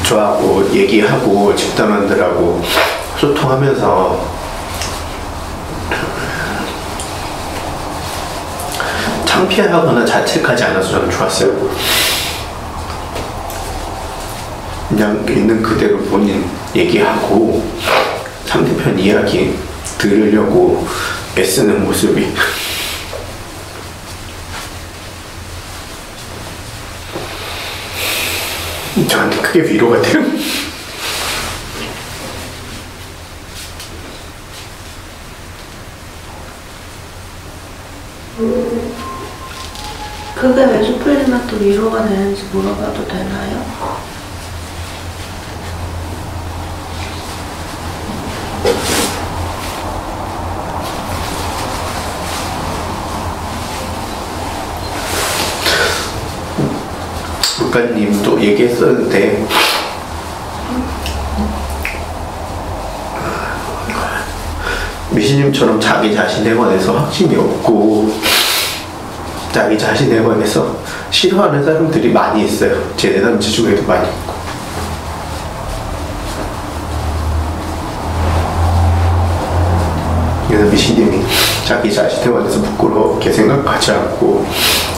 저하고 얘기하고 집단원들하고 소통하면서 창피하거나 자책하지 않아서 저는 좋았어요. 그냥 있는 그대로 본인 얘기하고 상대편 이야기 들으려고 애쓰는 모습이 저한테 크게 위로가 돼요. 그게 왜 수플님한테 위로가 되는지 물어봐도 되나요? 루카님도 얘기했었는데 미시님처럼 자기 자신에 관해서 확신이 없고 자기 자신에 관해서 싫어하는 사람들이 많이 있어요. 제 내담지 중에도 많이 있고. 그래서 미시님이 자기 자신에 관해서 부끄럽게 생각하지 않고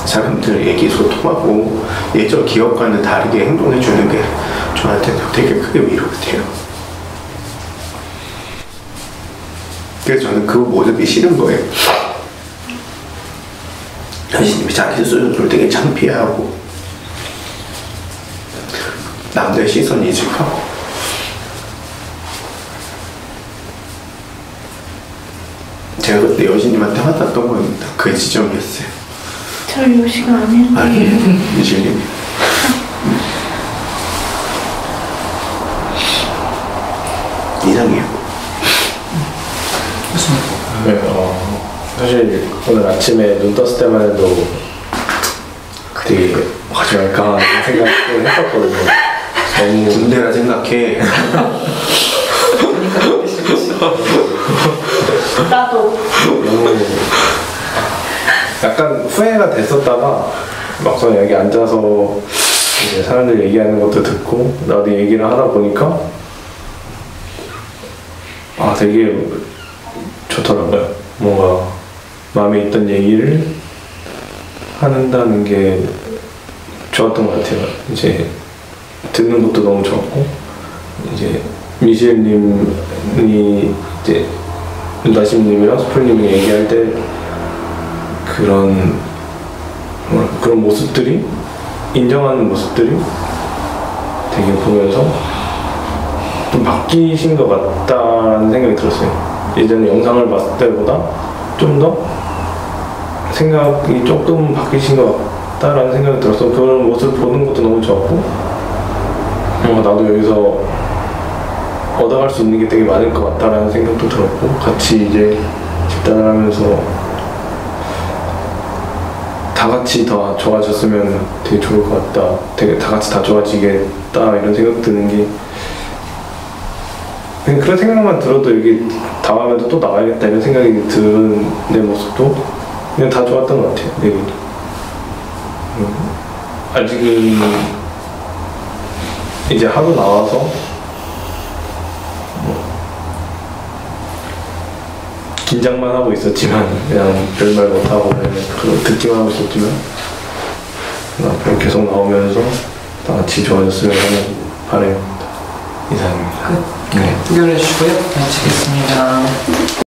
사람들 얘기 소통하고 예전 기억과는 다르게 행동해주는 게 저한테는 되게 크게 위로가 돼요. 그래서 저는 그 모습이 싫은 거예요. 현신님이 자기 스스로를 되게 창피해하고 남들의 시선 인식하고 제가 그때 여신님한테 화났던 건 그 지점이었어요. 저 요시가 아니에요. 아니에요. 여신님. 이상해요. 네, 사실 오늘 아침에 눈 떴을 때만 해도 되게 하지 말까 생각을 했었거든요. 너무 군대라 생각해. 나도. 너무 약간 후회가 됐었다가 막상 여기 앉아서 이제 사람들 얘기하는 것도 듣고 나도 얘기를 하다 보니까 되게 좋더라고요. 뭔가 마음에 있던 얘기를 한다는 게 좋았던 것 같아요. 이제 듣는 것도 너무 좋았고 이제 미셸님이 이제 윤다심님이랑 수풀님이 얘기할 때 그런 모습들이 인정하는 모습들이 되게 보면서 좀 바뀌신 것 같다는 생각이 들었어요. 예전에 영상을 봤을 때보다 좀 더 생각이 조금 바뀌신 것 같다라는 생각이 들어서 그런 모습을 보는 것도 너무 좋았고 나도 여기서 얻어갈 수 있는 게 되게 많을 것 같다라는 생각도 들었고 같이 이제 집단을 하면서 다 같이 더 좋아졌으면 되게 좋을 것 같다. 되게 다 같이 다 좋아지겠다 이런 생각 드는 게 그냥 그런 생각만 들어도 여기 다음에도 또 나가야겠다 이런 생각이 드는 내 모습도 그냥 다 좋았던 것 같아요. 내가 아직은 이제 하루 나와서 긴장만 하고 있었지만 그냥 별말 못하고 그냥 듣기만 하고 있었지만 앞으로 계속 나오면서 다 같이 좋아졌으면 하는 바람입니다. 이상입니다. 네, 해결해 주시고요. 마치겠습니다.